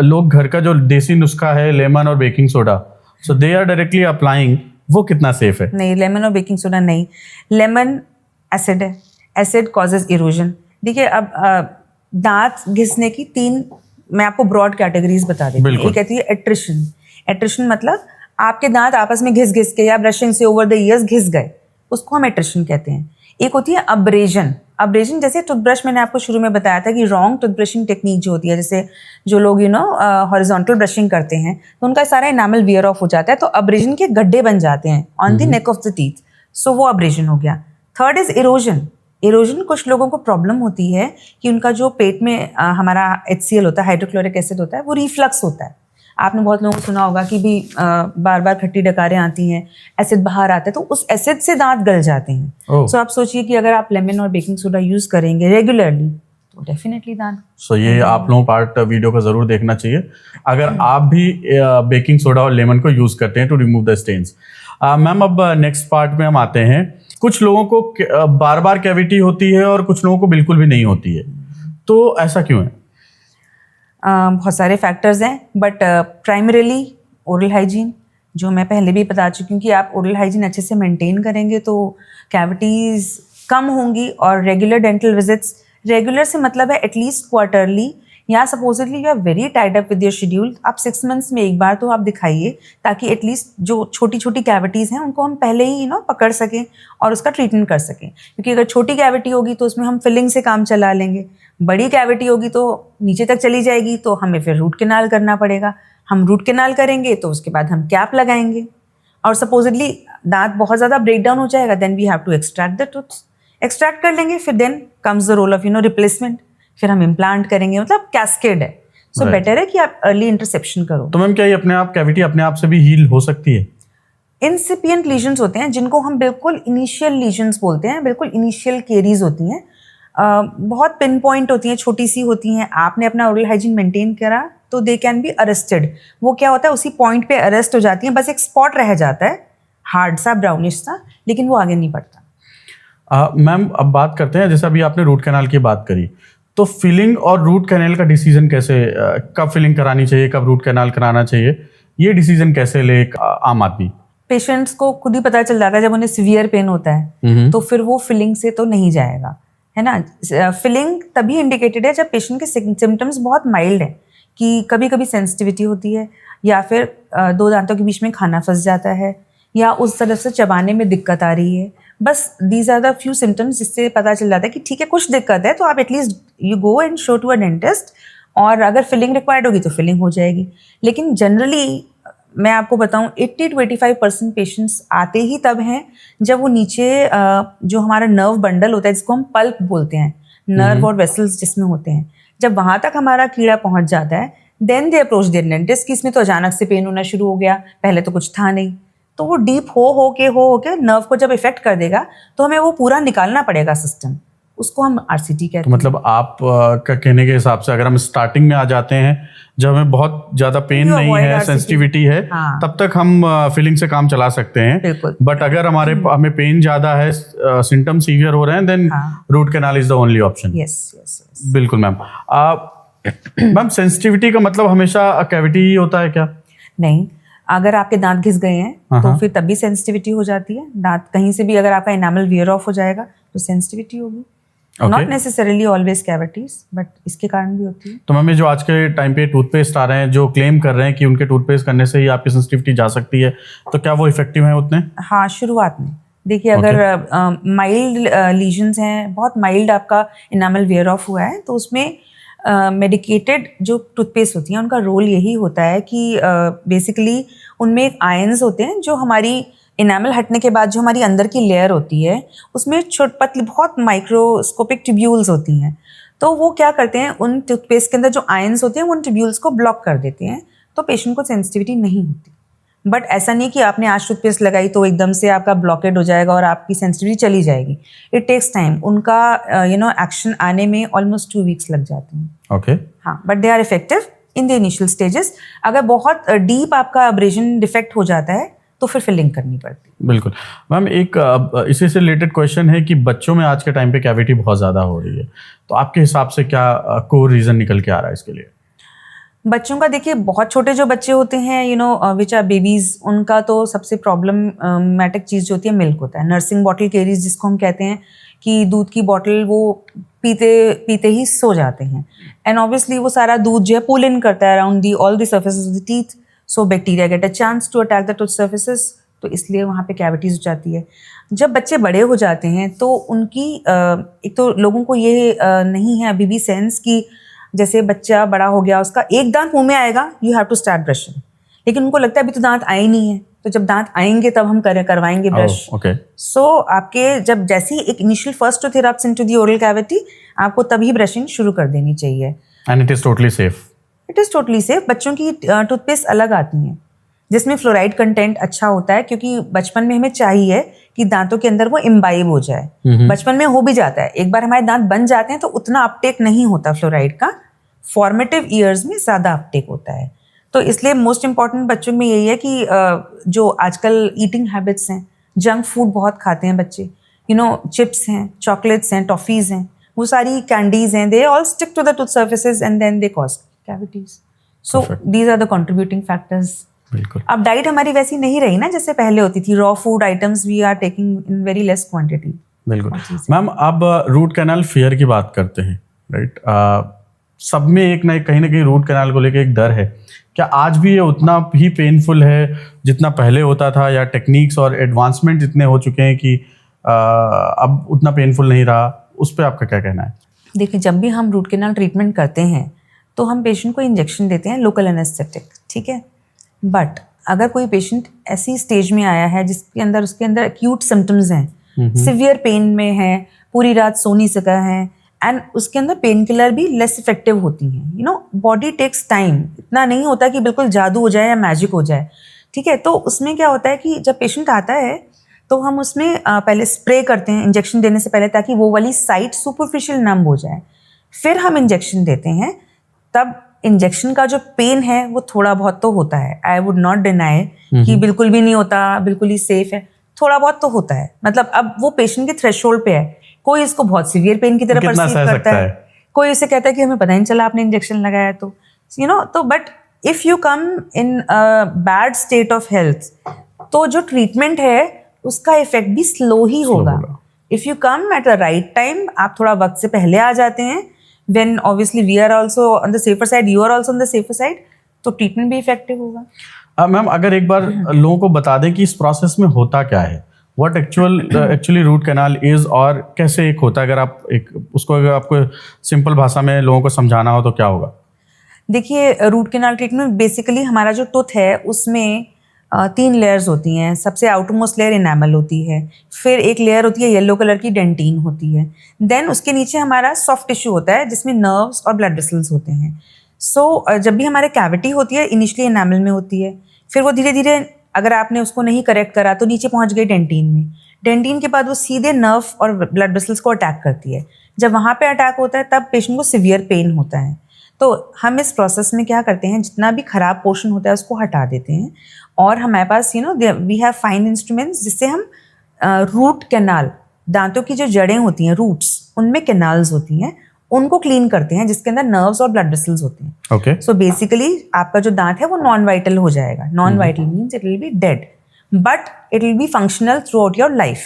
लोग घर का जो देसी नुस्खा है लेमन और baking soda, so they are directly applying, वो कितना सेफ है? नहीं, लेमन और बेकिंग सोडा नहीं। लेमन एसिड है, एसिड कॉजेज इरोजन। देखिए, अब दांत घिसने की 3 मैं आपको ब्रॉड कैटेगरीज बता देती हूँ। एक कहती है एट्रिशन। एट्रिशन मतलब आपके दांत आपस में घिस के या ब्रशिंग से ओवर द ईयर्स घिस गए, उसको हम एट्रिशन कहते हैं। एक होती है अब्रेजन। अब्रेजन जैसे टूथब्रश, मैंने आपको शुरू में बताया था कि रॉन्ग टूथब्रशिंग टेक्निक जो होती है, जैसे जो लोग यू नो हॉरिजॉन्टल ब्रशिंग करते हैं तो उनका सारा इनामल वियर ऑफ हो जाता है, तो अब्रेजन के गड्ढे बन जाते हैं on the neck of the teeth, so वो अब्रेजन हो गया। Third is erosion. इरोजन कुछ लोगों को प्रॉब्लम होती है कि उनका जो पेट में हमारा HCl होता है, हाइड्रोक्लोरिक एसिड होता है, वो रिफ्लक्स होता है। आपने बहुत लोगों को सुना होगा कि भी बार बार खट्टी डकारें आती हैं, एसिड बाहर आता है, तो उस एसिड से दांत गल जाते हैं। सो आप सोचिए कि अगर आप लेमन और बेकिंग सोडा यूज करेंगे रेगुलरली तो डेफिनेटली दांत। सो ये आप लोगों पार्ट वीडियो को जरूर देखना चाहिए अगर आप भी बेकिंग सोडा और लेमन को यूज करते हैं to remove the stains. Ma'am अब नेक्स्ट पार्ट में हम आते हैं। कुछ लोगों को बार बार कैविटी होती है और कुछ लोगों को बिल्कुल भी नहीं होती है, तो ऐसा क्यों है? बहुत सारे फैक्टर्स हैं, बट प्राइमरीली ओरल हाइजीन, जो मैं पहले भी बता चुकी हूँ कि आप ओरल हाइजीन अच्छे से मेंटेन करेंगे तो कैविटीज़ कम होंगी। और रेगुलर डेंटल विजिट्स, रेगुलर से मतलब है एटलीस्ट क्वार्टरली, या supposedly you are very tied up with your schedule, आप 6 मंथ्स में एक बार तो आप दिखाइए, ताकि एटलीस्ट जो छोटी छोटी कैविटीज़ हैं उनको हम पहले ही पकड़ सकें और उसका ट्रीटमेंट कर सकें। क्योंकि अगर छोटी कैविटी होगी तो उसमें हम फिलिंग से काम चला लेंगे, बड़ी कैविटी होगी तो नीचे तक चली जाएगी, तो हमें फिर रूट कैनाल करना पड़ेगा। हम रूट कैनाल करेंगे तो उसके बाद हम कैप लगाएंगे, और सपोजिटली दांत बहुत ज़्यादा ब्रेक डाउन हो जाएगा, then we have to extract the tooth. Extract कर लेंगे, फिर then comes the role of replacement, फिर हम इम्प्लांट करेंगे, मतलब कैस्केड है। सो Right. बेटर है कि आप अर्ली इंटरसेप्शन करो। तो मैम क्या ये अपने आप कैविटी अपने आप से भी हील हो सकती है? इंसिपिएंट लीजन्स होते हैं जिनको हम बिल्कुल इनिशियल लीजन्स बोलते हैं, बिल्कुल इनिशियल केरीज होती हैं, बहुत पिन पॉइंट होती हैं, छोटी सी होती हैं। आपने अपना ओरल हाइजीन मेंटेन करा तो दे कैन बी अरेस्टेड। वो क्या होता है, उसी पॉइंट पे अरेस्ट हो जाती हैं, बस एक स्पॉट रह जाता है हार्ड सा ब्राउनिश सा, लेकिन वो आगे नहीं बढ़ता। मैम अब बात करते हैं, जैसे अभी आपने रूट कैनाल की बात करी, तो फिलिंग और रूट कैनाल का डिसीजन कैसे, कब फिलिंग करानी चाहिए, कब रूट कैनाल कराना चाहिए, ये डिसीजन कैसे ले एक आम आदमी? पेशेंट्स को खुद ही पता चल जाता है जब उन्हें सीवियर पेन होता है, तो फिर वो फिलिंग से तो नहीं जाएगा, है ना। फिलिंग तभी इंडिकेटेड है जब पेशेंट के सिम्टम्स बहुत माइल्ड है, कि कभी कभी सेंसिटिविटी होती है, या फिर दो दांतों के बीच में खाना फंस जाता है, या उस तरफ से चबाने में दिक्कत आ रही है। बस these are the few symptoms जिससे पता चल जाता है कि ठीक है कुछ दिक्कत है, तो आप at least you go and show to a dentist, और अगर फिलिंग रिक्वायर्ड होगी तो फिलिंग हो जाएगी। लेकिन जनरली मैं आपको बताऊं 80 to 85% पेशेंट्स आते ही तब हैं जब वो नीचे जो हमारा नर्व बंडल होता है, जिसको हम पल्प बोलते हैं, नर्व और वेसल्स जिसमें होते हैं, जब वहां तक हमारा कीड़ा पहुंच जाता है, then they approach their dentist कि इसमें तो अचानक से पेन होना शुरू हो गया, पहले तो कुछ था नहीं। तो वो डीप हो के नर्व को जब इफेक्ट कर देगा तो हमें वो पूरा निकालना पड़ेगा सिस्टम, उसको हम आरसीटी कहते तो हैं। मतलब आप का कहने के हिसाब से अगर हम स्टार्टिंग में आ जाते हैं जब हमें बहुत ज्यादा पेन You नहीं avoid है, RCT. सेंसिटिविटी है, हाँ। तब तक हम फिलिंग से काम चला सकते हैं। बिल्कुल। बट अगर हमें पेन ज्यादा है, सिम्टम सीवियर हो रहे हैं, देन हाँ। Root canal is the only option. Yes yes yes. बिल्कुल मैम। मैम सेंसिटिविटी का मतलब हमेशा कैविटी ही होता है क्या? नहीं, अगर आपके दांत घिस गए हैं तो फिर तब भी सेंसिटिविटी हो जाती है। दांत कहीं से भी अगर आपका इनामल वियर ऑफ हो जाएगा तो सेंसिटिविटी होगी। Not necessarily always cavities, but इसके कारण भी होती है। तो मैम जो आज के टाइम पे टूथपेस्ट आ रहे हैं जो क्लेम कर रहे हैं कि उनके टूथपेस्ट करने से ही आपकी सेंसिटिविटी जा सकती है, तो क्या वो इफेक्टिव है उतने? हाँ, शुरुआत में देखिए अगर माइल्ड लीजन्स हैं, बहुत माइल्ड आपका इनामल वियर ऑफ हुआ है, तो उसमें मेडिकेटेड जो टूथपेस्ट होती हैं उनका रोल यही होता है कि बेसिकली उनमें एक आयंस होते हैं जो हमारी इनामल हटने के बाद जो हमारी अंदर की लेयर होती है उसमें पतली बहुत माइक्रोस्कोपिक ट्यूब्यूल्स होती हैं। तो वो क्या करते हैं, उन टूथपेस्ट के अंदर जो आयंस होते हैं उन ट्यूब्यूल्स को ब्लॉक कर देते हैं, तो पेशेंट को सेंसिटिविटी नहीं होती। बट ऐसा नहीं कि आपने आज टूथपेस्ट लगाई तो एकदम से आपका ब्लॉकेड हो जाएगा और आपकी सेंसिटिविटी चली जाएगी। इट टेक्स टाइम, उनका एक्शन आने में ऑलमोस्ट 2 वीक्स लग जाते हैं। ओके। हाँ, but they are effective in the initial stages. अगर बहुत डीप आपका अब्रेजन डिफेक्ट हो जाता है तो फिर फिलिंग करनी पड़ती है। बिल्कुल मैम। एक इसी से रिलेटेड क्वेश्चन है कि बच्चों में आज के टाइम पे कैविटी बहुत ज़्यादा हो रही है, तो आपके हिसाब से क्या कोर रीज़न निकल के आ रहा है इसके लिए? बच्चों का देखिए, बहुत छोटे जो बच्चे होते हैं विच आर बेबीज, उनका तो सबसे प्रॉब्लमैटिक चीज़ जो होती है मिल्क होता है। नर्सिंग बॉटल केरीज जिसको हम कहते हैं, कि दूध की बॉटल वो पीते ही सो जाते हैं, एंड ऑब्वियसली वो सारा दूध जो है पुल इन करता है around the all the surfaces of the teeth, so bacteria get a chance to attack the tooth surfaces, तो इसलिए वहाँ पे कैविटीज हो जाती है। जब बच्चे बड़े हो जाते हैं तो उनकी एक तो लोगों को ये नहीं है अभी भी सेंस कि जैसे बच्चा बड़ा हो गया, उसका एक दांत मुंह में आएगा, you have to start brushing, लेकिन उनको लगता है अभी तो दांत आए नहीं है, तो जब दांत आएंगे तब हम करवाएंगे ब्रश। ओके। सो आपके जब जैसी एक initial first tooth erupts into the oral cavity, आपको तभी ब्रशिंग शुरू कर देनी चाहिए। And it is totally safe? It is totally safe. बच्चों की टूथपेस्ट अलग आती हैं जिसमें फ्लोराइड कंटेंट अच्छा होता है, क्योंकि बचपन में हमें चाहिए कि दांतों के अंदर वो इम्बाइब हो जाए। बचपन में हो भी जाता है, एक बार हमारे दांत बन जाते हैं तो उतना अपटेक नहीं होता फ्लोराइड का, फॉर्मेटिव ईयर्स में ज़्यादा अपटेक होता है। तो इसलिए मोस्ट इम्पॉर्टेंट बच्चों में यही है कि जो आजकल ईटिंग हैबिट्स हैं, जंक फूड बहुत खाते हैं बच्चे, चिप्स हैं, चॉकलेट्स हैं, टॉफ़ीज़ हैं, वो सारी कैंडीज़ हैं, they all stick to the tooth surfaces and then they cause cavities. So these are the contributing factors. बिल्कुल। अब डाइट हमारी वैसी नहीं रही ना जैसे पहले होती थी, raw food items we are taking in very less quantity. बिल्कुल मैम। अब रूट कैनाल फेयर की बात करते हैं, राइट? सब में एक ना कहीं रूट कैनाल को लेकर एक डर है। क्या आज भी ये उतना ही पेनफुल है जितना पहले होता था, या टेक्निक्स और एडवांसमेंट इतने हो चुके हैं कि अब उतना पेनफुल नहीं रहा? उस पर आपका क्या कहना है? देखिए, जब भी हम रूट कैनाल ट्रीटमेंट करते हैं तो हम पेशेंट को इंजेक्शन देते हैं, लोकल एनेस्थेटिक, ठीक है। बट अगर कोई पेशेंट ऐसी स्टेज में आया है जिसके उसके अंदर एक्यूट सिम्टम्स हैं, सिवियर पेन में है, पूरी रात सो नहीं सका है, एंड उसके अंदर पेन किलर भी लेस इफेक्टिव होती हैं. You know, body takes time. इतना नहीं होता कि बिल्कुल जादू हो जाए या मैजिक हो जाए. ठीक है, तो उसमें क्या होता है कि जब पेशेंट आता है तो हम उसमें पहले स्प्रे करते हैं इंजेक्शन देने से पहले, ताकि वो वाली साइट सुपरफिशियल नम हो जाए. फिर हम इंजेक्शन देते हैं. तब इंजेक्शन का जो पेन है वो थोड़ा बहुत तो होता है. आई वुड नॉट डिनाई कि बिल्कुल भी नहीं होता, बिल्कुल ही सेफ है. थोड़ा बहुत तो होता है. मतलब अब वो पेशेंट के थ्रेशोल्ड पे है. कोई इसको बहुत सीवियर पेन की तरह कितना परसीव सह करता सकता है, कोई उसे कहता है कि हमें पता ही नहीं चला आपने इंजेक्शन लगाया. तो यू नो, तो but if you come in bad state of health, तो जो ट्रीटमेंट है उसका इफेक्ट भी स्लो ही होगा. If you come at the right time, आप थोड़ा वक्त से पहले आ जाते हैं, when obviously we are also on the safer side, you are also on the safer side, तो ट्रीटमेंट भी इफेक्टिव होगा. मैम, अगर एक बार लोगों को बता दें कि इस प्रोसेस में होता क्या है, what actually root canal is, और कैसे एक होता है, अगर आप अगर आपको सिंपल भाषा में लोगों को समझाना हो तो क्या होगा? देखिए, रूट कैनाल ट्रीटमेंट बेसिकली हमारा जो टूथ है उसमें 3 लेयर्स होती हैं. सबसे आउटरमोस्ट लेयर इनेमल होती है, फिर एक लेयर होती है येलो कलर की, डेंटिन होती है. देन उसके नीचे हमारा सॉफ्ट टिश्यू होता है जिसमें नर्व्स और ब्लड वेसल्स होते हैं. सो जब भी हमारे कैविटी होती है इनिशियली इनेमल में होती है, फिर वो धीरे धीरे अगर आपने उसको नहीं करेक्ट करा तो नीचे पहुंच गई डेंटिन में. डेंटिन के बाद वो सीधे नर्व और ब्लड वेसल्स को अटैक करती है. जब वहाँ पे अटैक होता है तब पेशेंट को सिवियर पेन होता है. तो हम इस प्रोसेस में क्या करते हैं, जितना भी खराब पोर्शन होता है उसको हटा देते हैं. और हमारे पास वी हैव फाइन इंस्ट्रूमेंट्स जिससे हम रूट कैनाल, दांतों की जो जड़ें होती हैं, रूट्स, उनमें कैनाल्स होती हैं, उनको क्लीन करते हैं, जिसके अंदर नर्व्स और ब्लड वेसल्स होते हैं. ओके. सो बेसिकली आपका जो दांत है वो नॉन वाइटल हो जाएगा. Non vital means it will B dead, but it will be functional through out your life.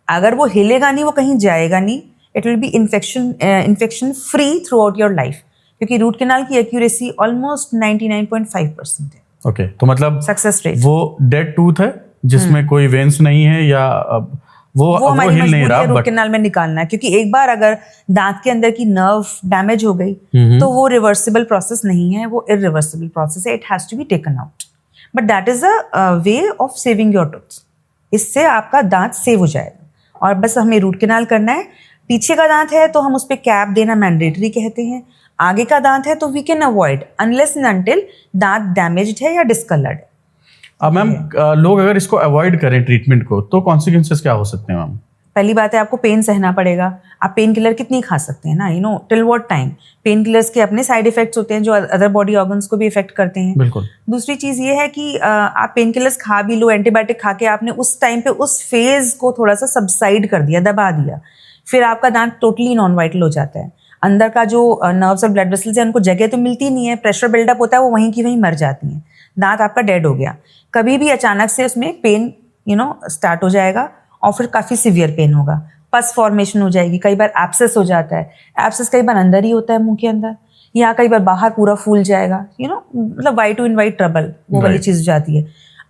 अगर वो हिलेगा नहीं, वो कहीं जाएगा नहीं, it will B infection free through out your life, क्योंकि रूट कैनाल की एक्यूरेसी ऑलमोस्ट 99.5% है. ओके, तो मतलब सक्सेस रेट. वो डेड टूथ है जिसमें कोई वेन्स नहीं है, या वो हमारी हिल नहीं रहा, रूट कैनाल में निकालना है, क्योंकि एक बार अगर दांत के अंदर की नर्व डैमेज हो गई तो वो रिवर्सिबल प्रोसेस नहीं है, वो इरिवर्सिबल प्रोसेस है. It has to be taken out, but that is a way of saving your tooth. इससे आपका दांत सेव हो जाएगा. और बस हमें रूट कैनाल करना है. पीछे का दांत है तो हम उस पर कैप देना मैंडेटरी कहते हैं. आगे का दांत है तो we can avoid unless and until दांत डैमेज्ड है या डिस्कलर्ड है. अब मैम, लोग अगर इसको अवॉइड करें ट्रीटमेंट को, तो कॉन्सिक्वेंसेस क्या हो सकते हैं मैम? पहली बात है, आपको पेन सहना पड़ेगा. आप पेन किलर कितनी खा सकते हैं ना, you know, till what time. Pain killers के अपने साइड इफेक्ट्स होते हैं जो अदर बॉडी ऑर्गन्स को भी इफेक्ट करते हैं. बिल्कुल. दूसरी चीज़ ये है कि आप पेन किलर्स खा भी लो, एंटीबायोटिक खा के आपने उस टाइम पे उस फेज को थोड़ा सा सबसाइड कर दिया, दबा दिया, फिर आपका दांत टोटली नॉन वाइटल हो जाता है. अंदर का जो नर्व्स और ब्लड वेसल्स है उनको जगह तो मिलती नहीं है, प्रेशर बिल्डअप होता है, वो वहीं की वहीं मर जाती हैं. दांत आपका डेड हो गया. कभी भी अचानक से उसमें पेन स्टार्ट हो जाएगा और फिर काफ़ी सीवियर पेन होगा. पस फॉर्मेशन हो जाएगी. कई बार एब्सेस हो जाता है. एब्सेस कई बार अंदर ही होता है, मुंह के अंदर, या कई बार बाहर पूरा फूल जाएगा. मतलब वाइट टू इनवाइट ट्रबल, वो वाली चीज़ हो जाती है.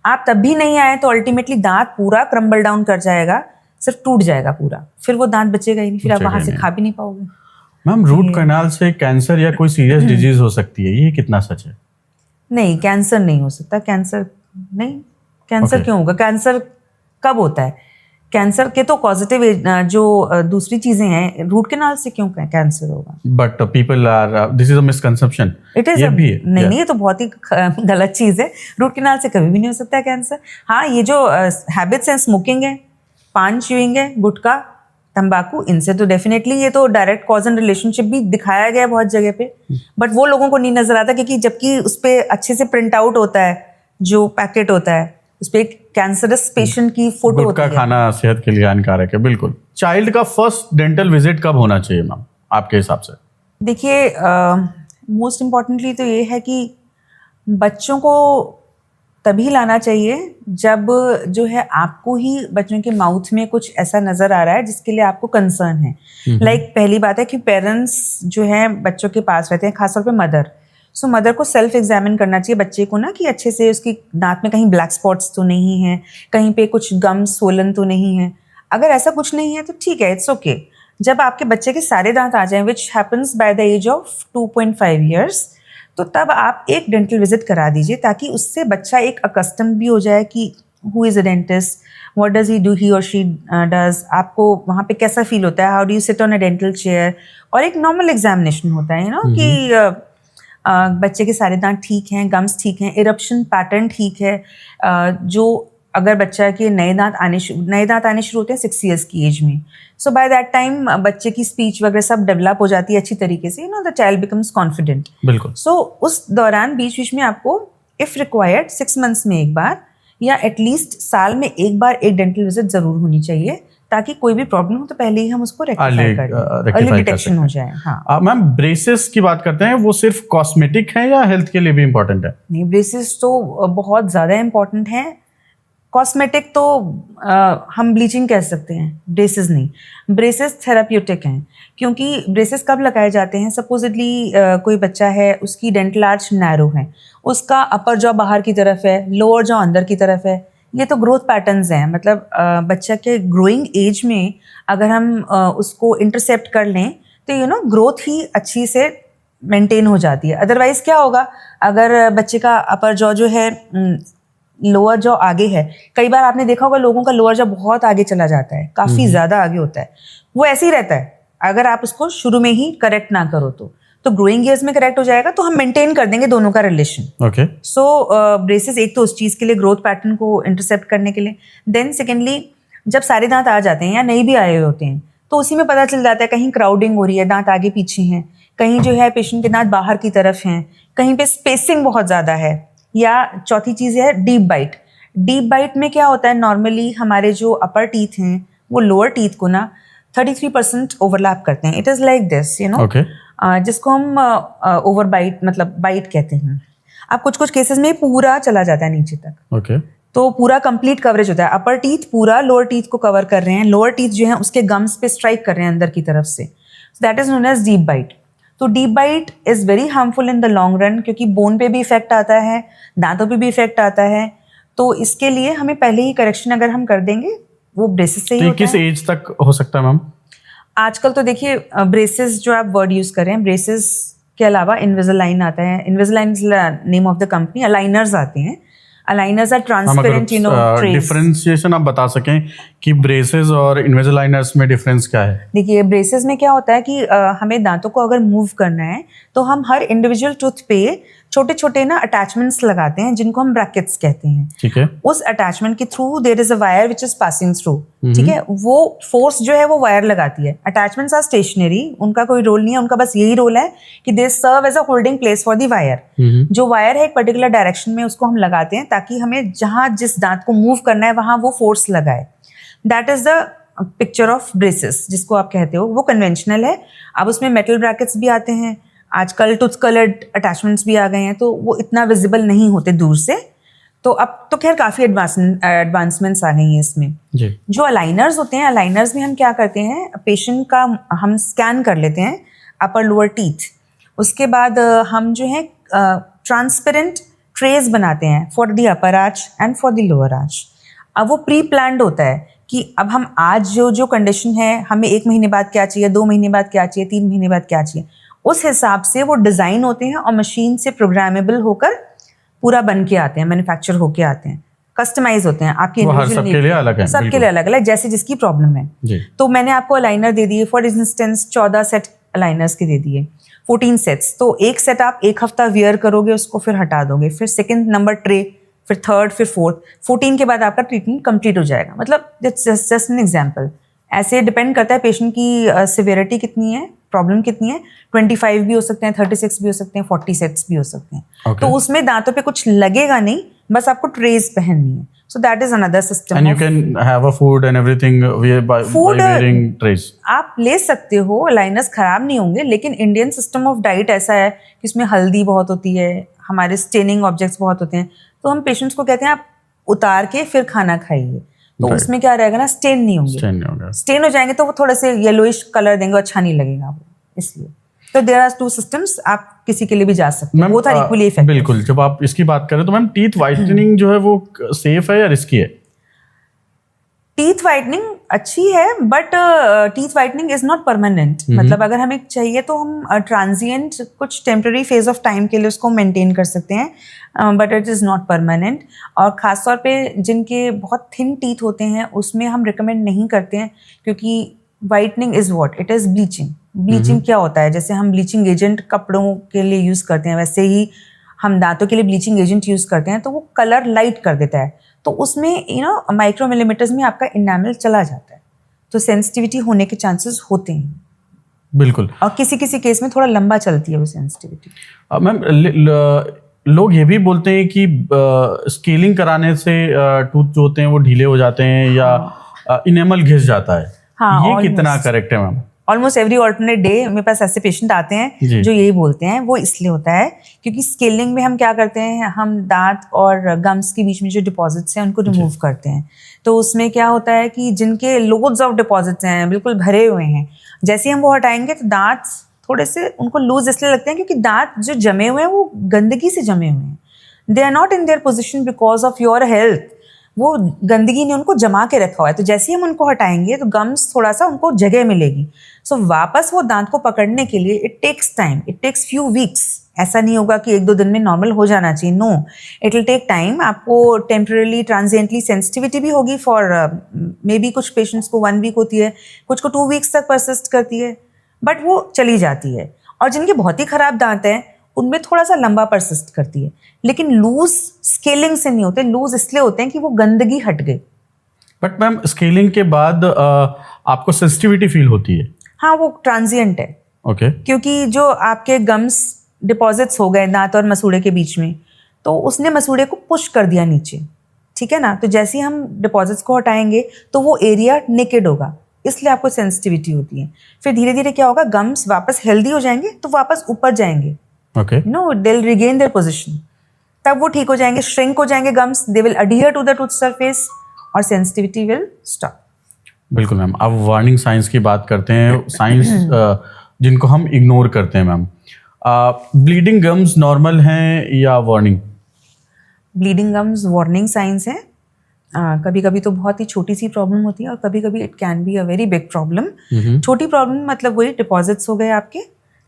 आप तब भी नहीं आए तो अल्टीमेटली दांत पूरा क्रम्बल डाउन कर जाएगा, सिर्फ टूट जाएगा पूरा. फिर वो दांत बचेगा ही नहीं, फिर आप वहाँ से खा भी नहीं पाओगे. मैम, रूट कैनाल से कैंसर या कोई सीरियस डिजीज हो सकती है, ये कितना सच है? नहीं, कैंसर नहीं हो सकता. कैंसर नहीं. कैंसर क्यों होगा? कैंसर कब होता है? कैंसर के तो पॉजिटिव जो दूसरी चीजें हैं, रूट कैनाल से क्यों कैंसर होगा? But people are, this is a misconception. It is नहीं, ये तो बहुत ही गलत चीज है. रूट कैनाल से कभी भी नहीं हो सकता कैंसर. हाँ, ये जो हैबिट्स हैं, स्मोकिंग है, पान च्यूइंग है, गुटखा, तंबाकू, इनसे तो डेफिनेटली ये तो डायरेक्ट कॉज एंड रिलेशनशिप भी दिखाया गया है बहुत जगह पे. बट वो लोगों को नहीं नजर आता, क्योंकि जबकि उस पर अच्छे से प्रिंट आउट होता है, जो पैकेट होता है उस पर एक कैंसरस पेशेंट की फोटो होती है. गुटखा खाना सेहत के लिए हानिकारक है. बिल्कुल. चाइल्ड का फर्स्ट डेंटल विजिट कब होना चाहिए मैम, आपके हिसाब से? देखिए, मोस्ट इम्पॉर्टेंटली तो ये है कि बच्चों को तभी लाना चाहिए जब जो है आपको ही बच्चों के माउथ में कुछ ऐसा नज़र आ रहा है जिसके लिए आपको कंसर्न है. लाइक पहली बात है कि पेरेंट्स जो हैं बच्चों के पास रहते हैं, खासतौर पे मदर. सो मदर को सेल्फ एग्जामिन करना चाहिए बच्चे को ना, कि अच्छे से उसकी दांत में कहीं ब्लैक स्पॉट्स तो नहीं है, कहीं पे कुछ गम सोलन तो नहीं है. अगर ऐसा कुछ नहीं है तो ठीक है, इट्स ओके. जब आपके बच्चे के सारे दांत आ जाएं, which happens by the age of 2.5 years, तो तब आप एक डेंटल विजिट करा दीजिए, ताकि उससे बच्चा एक अकस्टम भी हो जाए कि who is a dentist, what does he और शी डज, आपको वहाँ पे कैसा फील होता है, how do you sit on a dental chair, और एक नॉर्मल एग्जामिनेशन होता है कि बच्चे के सारे दांत ठीक हैं, गम्स ठीक हैं, इरप्शन पैटर्न ठीक है, जो अगर बच्चा के नए दांत आने शुरू होते हैं 6 ईयर्स की एज में, सो बाय दैट टाइम बच्चे की स्पीच वगैरह सब डेवलप हो जाती है अच्छी तरीके से, द चाइल्ड बिकम्स कॉन्फिडेंट। बिल्कुल। सो उस दौरान बीच बीच में आपको इफ रिक्वायर्ड 6 मंथ्स में एक बार या एटलीस्ट साल में एक बार एक डेंटल विजिट जरूर होनी चाहिए, ताकि कोई भी प्रॉब्लम हो तो पहले ही हम उसको रेक्टिफाई कर दें, अर्ली डिटेक्शन हो जाए। हाँ मैम, ब्रेसेस की बात करते हैं, वो सिर्फ कॉस्मेटिक है या हेल्थ के लिए भी इम्पोर्टेंट है? नहीं, ब्रेसेस तो बहुत ज़्यादा इम्पोर्टेंट हैं। कॉस्मेटिक तो हम ब्लीचिंग कह सकते हैं, ब्रेसेस नहीं। ब्रेसेस थेराप्यूटिक हैं, क्योंकि ब्रेसेस कब लगाए जाते हैं, सपोजिटली कोई बच्चा है, उसकी डेंटल आर्च नैरो है, उसका अपर जॉ बाहर की तरफ है, लोअर जॉ अंदर की तरफ है, ये तो ग्रोथ पैटर्न्स हैं। मतलब बच्चा के ग्रोइंग एज में अगर हम उसको इंटरसेप्ट कर लें तो ग्रोथ ही अच्छी से मेंटेन हो जाती है। अदरवाइज क्या होगा, अगर बच्चे का अपर जॉ जो है लोअर जॉ आगे है, कई बार आपने देखा होगा लोगों का लोअर जॉ बहुत आगे चला जाता है, काफ़ी ज़्यादा आगे होता है, वो ऐसे ही रहता है। अगर आप उसको शुरू में ही करेक्ट ना करो तो ग्रोइंग ईयर्स में करेक्ट हो जाएगा, तो हम मेंटेन कर देंगे दोनों का रिलेशन। ओके। सो ब्रेसेस एक तो उस चीज़ के लिए, ग्रोथ पैटर्न को इंटरसेप्ट करने के लिए। देन सेकेंडली, जब सारे दांत आ जाते हैं या नहीं भी आए हुए होते हैं, तो उसी में पता चल जाता है कहीं क्राउडिंग हो रही है, दांत आगे पीछे हैं, कहीं जो है पेशेंट के दांत बाहर की तरफ हैं, कहीं पे स्पेसिंग बहुत ज़्यादा है, या चौथी चीज़ है डीप बाइट। डीप बाइट में क्या होता है, नॉर्मली हमारे जो अपर टीथ हैं वो लोअर टीथ को ना 33% ओवरलैप करते हैं। इट इज़ लाइक दिस, जिसको हम ओवर बाइट मतलब बाइट कहते हैं। अब कुछ केसेस में पूरा चला जाता है नीचे तक। ओके। तो पूरा कंप्लीट कवरेज होता है, अपर टीथ पूरा लोअर टीथ को कवर कर रहे हैं, लोअर टीथ जो है उसके गम्स पे स्ट्राइक कर रहे हैं अंदर की तरफ से, that is known as deep bite. तो deep bite is very harmful in the long run, क्योंकि बोन पे भी इफेक्ट आता है, दांतों पे भी इफेक्ट आता है। तो इसके लिए हमें पहले ही करेक्शन अगर हम कर देंगे, वो ब्रेसेस से ही होता है। किस एज तक हो सकता है मैम? आजकल तो देखिए ब्रेसेस जो आप वर्ड यूज कर रहे हैं, ब्रेसेस के अलावा इन्विजिलाइन आता है। Invisalign is name of the company. Aligners आते हैं, aligners are transparent, trays. Differentiation आप बता सकें कि ब्रेसेस और इन्विजिलाइनर्स में डिफरेंस क्या है? देखिए ब्रेसेस में क्या होता है कि हमें दांतों को अगर मूव करना है तो हम हर इंडिविजुअल टूथ पे छोटे छोटे ना अटैचमेंट्स लगाते हैं, जिनको हम ब्रैकेट्स कहते हैं। ठीक है। उस अटैचमेंट के through their is a wire which is passing through. ठीक है, वो फोर्स जो है वो वायर लगाती है। अटैचमेंट्स आर स्टेशनरी, उनका कोई रोल नहीं है, उनका बस यही रोल है कि they serve as a holding place for the wire. जो वायर है एक पर्टिकुलर डायरेक्शन में उसको हम लगाते हैं, ताकि हमें जहां जिस दांत को मूव करना है वहां वो फोर्स लगाए। That is the picture of braces जिसको आप कहते हो। वो कन्वेंशनल है। अब उसमें मेटल ब्रैकेट्स भी आते हैं, आजकल टूथ कलर्ड अटैचमेंट्स भी आ गए हैं, तो वो इतना विजिबल नहीं होते दूर से। तो अब तो खैर काफ़ी एडवांसमेंट्स आ गई हैं इसमें जी। जो अलाइनर्स होते हैं, अलाइनर्स में हम क्या करते हैं, पेशेंट का हम स्कैन कर लेते हैं अपर लोअर टीथ। उसके बाद हम जो है ट्रांसपेरेंट ट्रेस बनाते हैं for the upper arch and for the lower arch. अब वो प्री प्लान्ड होता है कि अब हम आज जो कंडीशन है, हमें 1 महीने बाद क्या चाहिए, 2 महीने बाद क्या चाहिए, 3 महीने बाद क्या चाहिए, उस हिसाब से वो डिज़ाइन होते हैं और मशीन से प्रोग्रामेबल होकर पूरा बन के आते हैं, मैन्युफैक्चर होके आते हैं, कस्टमाइज होते हैं आपकी सबके लिए अलग है, सबके लिए अलग अलग, जैसे जिसकी प्रॉब्लम है जी। तो मैंने आपको अलाइनर दे दिए, फॉर इंस्टेंस 14 सेट अलाइनर्स के दे दिए, 14 सेट्स। तो एक सेट आप 1 हफ्ता वियर करोगे, उसको फिर हटा दोगे, फिर सेकेंड नंबर ट्रे, फिर थर्ड, फिर फोर्थ, 14 के बाद आपका ट्रीटमेंट कंप्लीट हो जाएगा। मतलब जस्ट एन एग्जाम्पल। ऐसे डिपेंड करता है पेशेंट की सिवियरिटी कितनी है, प्रॉब्लम कितनी है। 25 भी हो सकते हैं, 36 भी हो सकते हैं, 40 सेट्स भी हो सकते हैं। तो उसमें दांतों पे कुछ लगेगा नहीं, बस आपको ट्रेस पहननी है। सो that is another system. And you can have a food and everything by wearing trace. आप ले सकते हो, अलाइनर्स खराब नहीं होंगे, लेकिन इंडियन सिस्टम ऑफ डाइट ऐसा है कि इसमें हल्दी बहुत होती है, हमारे स्टेनिंग ऑब्जेक्ट्स बहुत होते हैं। तो हम पेशेंट्स को कहते हैं आप उतार के फिर खाना खाइए, तो उसमें क्या रहेगा ना, स्टेन नहीं होंगे। स्टेन हो जाएंगे तो वो थोड़े से येलोइश कलर देंगे, अच्छा नहीं लगेगा वो, इसलिए। तो देयर आर 2 सिस्टम्स, आप किसी के लिए भी जा सकते हैं, बोथ आर इक्वली इफेक्टिव। बिल्कुल। जब आप इसकी बात करें तो मैम टीथ व्हाइटनिंग जो है वो सेफ है या रिस्की है? टीथ वाइटनिंग अच्छी है, but teeth whitening is not permanent. मतलब अगर हमें चाहिए तो हम ट्रांजिएंट कुछ टेम्पररी फेज ऑफ टाइम के लिए उसको मेंटेन कर सकते हैं, but it is not permanent. और ख़ासतौर पे जिनके बहुत थिन टीथ होते हैं उसमें हम रिकमेंड नहीं करते हैं, क्योंकि whitening is what it is bleaching. Bleaching क्या होता है, जैसे हम ब्लीचिंग एजेंट कपड़ों के लिए यूज़ करते हैं, वैसे ही हम दांतों के लिए ब्लीचिंग एजेंट यूज़ करते हैं, तो वो कलर लाइट कर देता है, तो उसमें माइक्रो मिलीमीटर्स में आपका इनामल चला जाता है, तो सेंसिटिविटी होने के चांसेस होते हैं। बिल्कुल। और किसी किसी केस में थोड़ा लंबा चलती है वो सेंसिटिविटी। मैम लोग ये भी बोलते हैं कि स्केलिंग कराने से टूथ जो होते हैं वो ढीले हो जाते हैं या इनेमल घिस जाता है। हाँ, ये कितना करेक्ट है ma'am? Almost every alternate day मेरे पास ऐसे पेशेंट आते हैं जो यही बोलते हैं। वो इसलिए होता है क्योंकि स्केलिंग में हम क्या करते हैं, हम दांत और गम्स के बीच में जो डिपॉजिट्स हैं उनको रिमूव करते हैं। तो उसमें क्या होता है कि जिनके लोड्स ऑफ डिपॉजिट्स हैं, बिल्कुल भरे हुए हैं, जैसे हम वो हटाएंगे तो दांत थोड़े से उनको लूज इसलिए लगते हैं क्योंकि दांत जो जमे हुए हैं वो गंदगी से जमे हुए हैं। They are not in their position because of your health, वो गंदगी ने उनको जमा के रखा हुआ है। तो जैसे ही हम उनको हटाएंगे तो गम्स थोड़ा सा उनको जगह मिलेगी। सो वापस वो दांत को पकड़ने के लिए it takes time, it takes few weeks. ऐसा नहीं होगा कि 1-2 दिन में नॉर्मल हो जाना चाहिए, no, it will take time. आपको टेम्परली ट्रांजिएंटली सेंसिटिविटी भी होगी फॉर मे बी कुछ पेशेंट्स को 1 वीक होती है, कुछ को 2 वीक्स तक परसिस्ट करती है, बट वो चली जाती है। और जिनके बहुत ही खराब दांत हैं उनमें थोड़ा सा लंबा परसिस्ट करती है, लेकिन लूज स्केलिंग से नहीं होते। लूज इसलिए होते हैं कि वो गंदगी हट गई। बट मैम स्केलिंग के बाद आपको सेंसिटिविटी फील होती है? हाँ, वो ट्रांजिएंट है। ओके। क्योंकि जो आपके गम्स डिपॉजिट्स हो गए दांत और मसूड़े के बीच में, तो उसने मसूड़े को पुश कर दिया नीचे, ठीक है ना। तो जैसे ही हम डिपॉजिट्स को हटाएंगे तो वो एरिया नेकेड होगा, इसलिए आपको सेंसिटिविटी होती है। फिर धीरे धीरे क्या होगा, गम्स वापस हेल्दी हो जाएंगे तो वापस ऊपर जाएंगे, okay, no, they will regain their position, तब वो ठीक हो जाएंगे, श्रिंक हो जाएंगे gums, they will adhere to the tooth surface और सेंसिटिविटी विल स्टॉप। बिल्कुल मैम। अब वार्निंग साइंस की बात करते हैं, साइंस जिनको हम इग्नोर करते हैं मैम। ब्लीडिंग गम्स नॉर्मल हैं या warning? Bleeding gums warning science है। कभी कभी तो बहुत ही छोटी सी प्रॉब्लम होती है और कभी कभी it can be a very big problem. छोटी प्रॉब्लम मतलब वही डिपॉजिट्स हो गए आपके,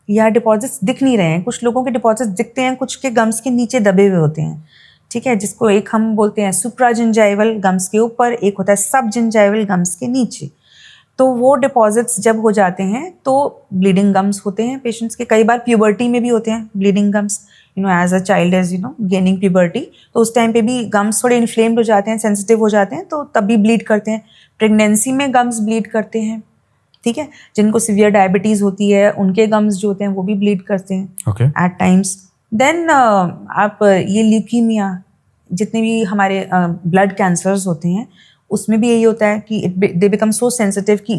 या डिपॉजिट्स दिख नहीं रहे हैं। कुछ लोगों के डिपॉजिट्स दिखते हैं, कुछ के गम्स के नीचे दबे हुए होते हैं, ठीक है, जिसको एक हम बोलते हैं सुप्राजिंजाइवल गम्स के ऊपर, एक होता है सब जिंजाइवल गम्स के नीचे। तो वो डिपॉजिट्स जब हो जाते हैं तो ब्लीडिंग गम्स होते हैं पेशेंट्स के। कई बार प्यूबर्टी में भी होते हैं bleeding gums, as a child as gaining puberty, तो उस टाइम पे भी गम्स थोड़े इन्फ्लेम्ड हो जाते हैं, सेंसिटिव हो जाते हैं, तो तब भी ब्लीड करते हैं। प्रेगनेंसी में गम्स ब्लीड करते हैं, ठीक है। जिनको सीवियर डायबिटीज़ होती है उनके गम्स जो होते हैं वो भी ब्लीड करते हैं एट टाइम्स। देन आप ये ल्यूकीमिया, जितने भी हमारे ब्लड कैंसर्स होते हैं उसमें भी यही होता है कि दे बिकम सो सेंसिटिव कि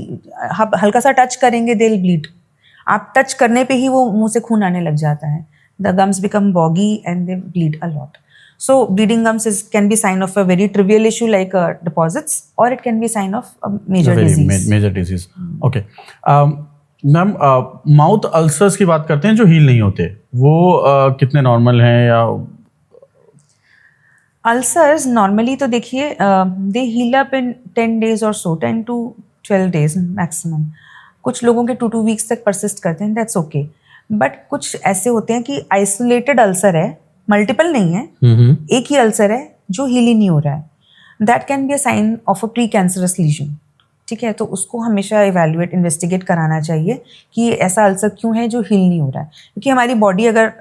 आप हल्का सा टच करेंगे दे विल ब्लीड। आप टच करने पे ही वो मुंह से खून आने लग जाता है, the gums become boggy and they bleed a lot. So bleeding gums can be sign of a very trivial issue like deposits, or it can be sign of a major disease. Major disease. Okay. Ma'am mouth ulcers की बात करते हैं जो heal नहीं होते, वो कितने normal हैं? या अल्सर्स नॉर्मली तो देखिए दे हील अप इन 10 days और सो, 10 to 12 days मैक्सिमम। कुछ लोगों के 2 weeks तक परसिस्ट करते हैं, दैट्स ओके। बट कुछ ऐसे होते हैं कि आइसोलेटेड अल्सर है, मल्टीपल नहीं है, एक ही अल्सर है जो हील ही नहीं हो रहा है, that can be a sign of a pre cancerous lesion, ठीक है। तो उसको हमेशा इवेल्युएट, इन्वेस्टिगेट कराना चाहिए कि ऐसा अल्सर क्यों है जो हील नहीं हो रहा है। क्योंकि हमारी बॉडी अगर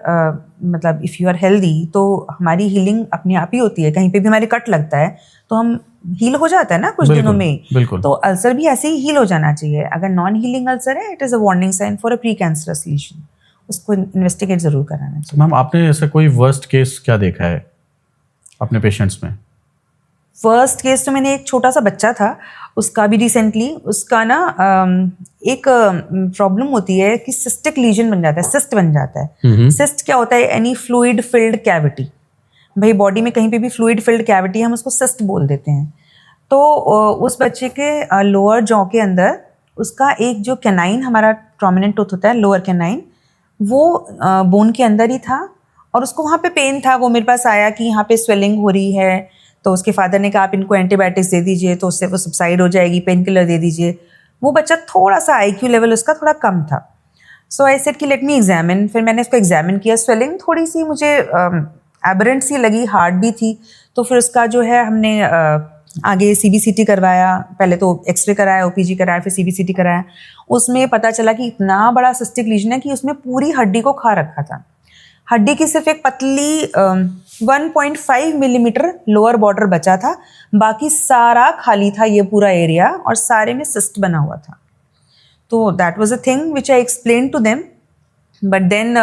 मतलब इफ़ यू आर हेल्दी तो हमारी हीलिंग अपने आप ही होती है। कहीं पे भी हमारे कट लगता है तो हम हील हो जाता है ना कुछ दिनों में, तो अल्सर भी ऐसे ही हील हो जाना चाहिए। अगर नॉन हीलिंग अल्सर है, it is a warning sign for a pre cancerous lesion, उसको इन्वेस्टिगेट जरूर कराना चाहिए। मैम आपने ऐसा कोई वर्स्ट केस क्या देखा है अपने पेशेंट्स में? वर्स्ट केस तो मैंने, एक छोटा सा बच्चा था, उसका भी रिसेंटली, उसका ना एक प्रॉब्लम होती है कि सिस्टिक लीजन बन जाता है, सिस्ट बन जाता है। सिस्ट क्या होता है? Any fluid filled cavity. भाई बॉडी में कहीं पे भी फ्लूइड फिल्ड कैविटी हम उसको सिस्ट बोल देते हैं। तो उस बच्चे के लोअर जॉ के अंदर उसका एक जो कैनाइन, हमारा प्रोमिनेंट टूथ होता है लोअर कैनाइन, वो बोन के अंदर ही था और उसको वहाँ पे पेन था। वो मेरे पास आया कि यहाँ पे स्वेलिंग हो रही है, तो उसके फादर ने कहा आप इनको एंटीबायोटिक्स दे दीजिए तो उससे वो सबसाइड हो जाएगी, पेन किलर दे दीजिए। वो बच्चा थोड़ा सा IQ लेवल उसका थोड़ा कम था। सो आई सेड कि लेट मी एग्जामिन। फिर मैंने उसको एग्जामिन किया। स्वेलिंग थोड़ी सी मुझे एबरेंट सी लगी, हार्ड भी थी। तो फिर उसका जो है हमने आगे CBCT करवाया। पहले तो एक्सरे कराया, OPG कराया, फिर CBCT कराया। उसमें पता चला कि इतना बड़ा सिस्टिक लीजन है कि उसमें पूरी हड्डी को खा रखा था। हड्डी की सिर्फ एक पतली 1.5 मिलीमीटर लोअर बॉर्डर बचा था, बाकी सारा खाली था ये पूरा एरिया, और सारे में सिस्ट बना हुआ था। तो that was a thing which I explain to them. But then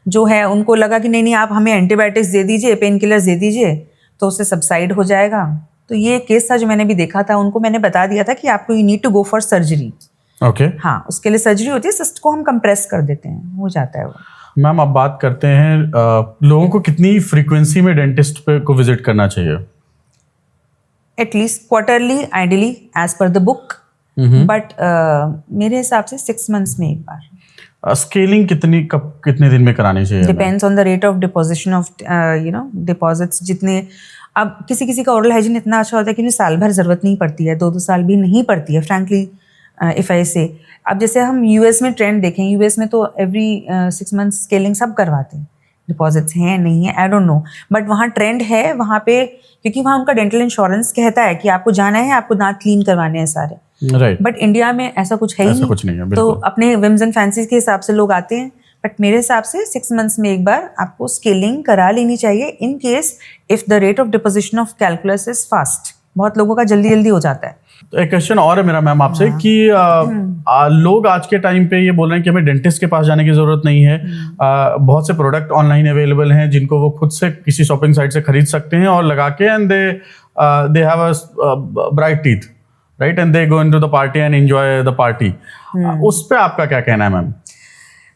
जो है उनको लगा कि नहीं आप हमें एंटीबायोटिक्स दे दीजिए, पेन किलर्स दे दीजिए तो उससे सबसाइड हो जाएगा। तो ये केस था जो मैंने भी देखा था। उनको मैंने बता दिया था कि आपको you need to go for surgery. Okay. हाँ, उसके लिए सर्जरी होती है, सिस्ट को हम कंप्रेस कर देते हैं, हो जाता है वो। मैम अब बात करते हैं लोगों को कितनी फ्रीक्वेंसी में डेंटिस्ट पे को विजिट करना चाहिए? At least quarterly, ideally as per the book, but मेरे हिसाब से 6 मंथ्स में एक बार। स्केलिंग कितने दिन में करानी चाहिए? Depends on the rate of deposition of deposits. जितने अब किसी का ओरल हाइजीन इतना अच्छा होता है कि उन्हें साल भर ज़रूरत नहीं पड़ती है, 2 साल भी नहीं पड़ती है, फ्रैंकली इफ़ आई से। अब जैसे हम US में ट्रेंड देखें, US में तो एवरी 6 मंथ स्केलिंग सब करवाते हैं। डिपॉजिट्स हैं नहीं है, आई डोंट नो, बट वहाँ ट्रेंड है वहाँ पे, क्योंकि वहाँ उनका डेंटल इंश्योरेंस कहता है कि आपको जाना है, आपको दांत क्लीन करवाने हैं सारे। राइट। बट इंडिया में ऐसा कुछ है ही कुछ नहीं है, तो बिल्कुल। अपने विम्स एंड फैंसीज के हिसाब से लोग आते हैं। बट मेरे हिसाब से 6 मंथ्स में एक बार आपको स्केलिंग करा लेनी चाहिए, in case if the rate of deposition of calculus is fast. बहुत लोगों का जल्दी जल्दी हो जाता है। तो एक क्वेश्चन और है मेरा मैम आपसे कि लोग आज के टाइम पे ये बोल रहे हैं कि हमें डेंटिस्ट के पास जाने की जरूरत नहीं है। बहुत से प्रोडक्ट ऑनलाइन अवेलेबल हैं जिनको वो खुद से किसी शॉपिंग साइट से खरीद सकते हैं और लगा के, and they have a bright teeth, right, and they go into the party and enjoy the party. उस पे आपका क्या कहना है मैम?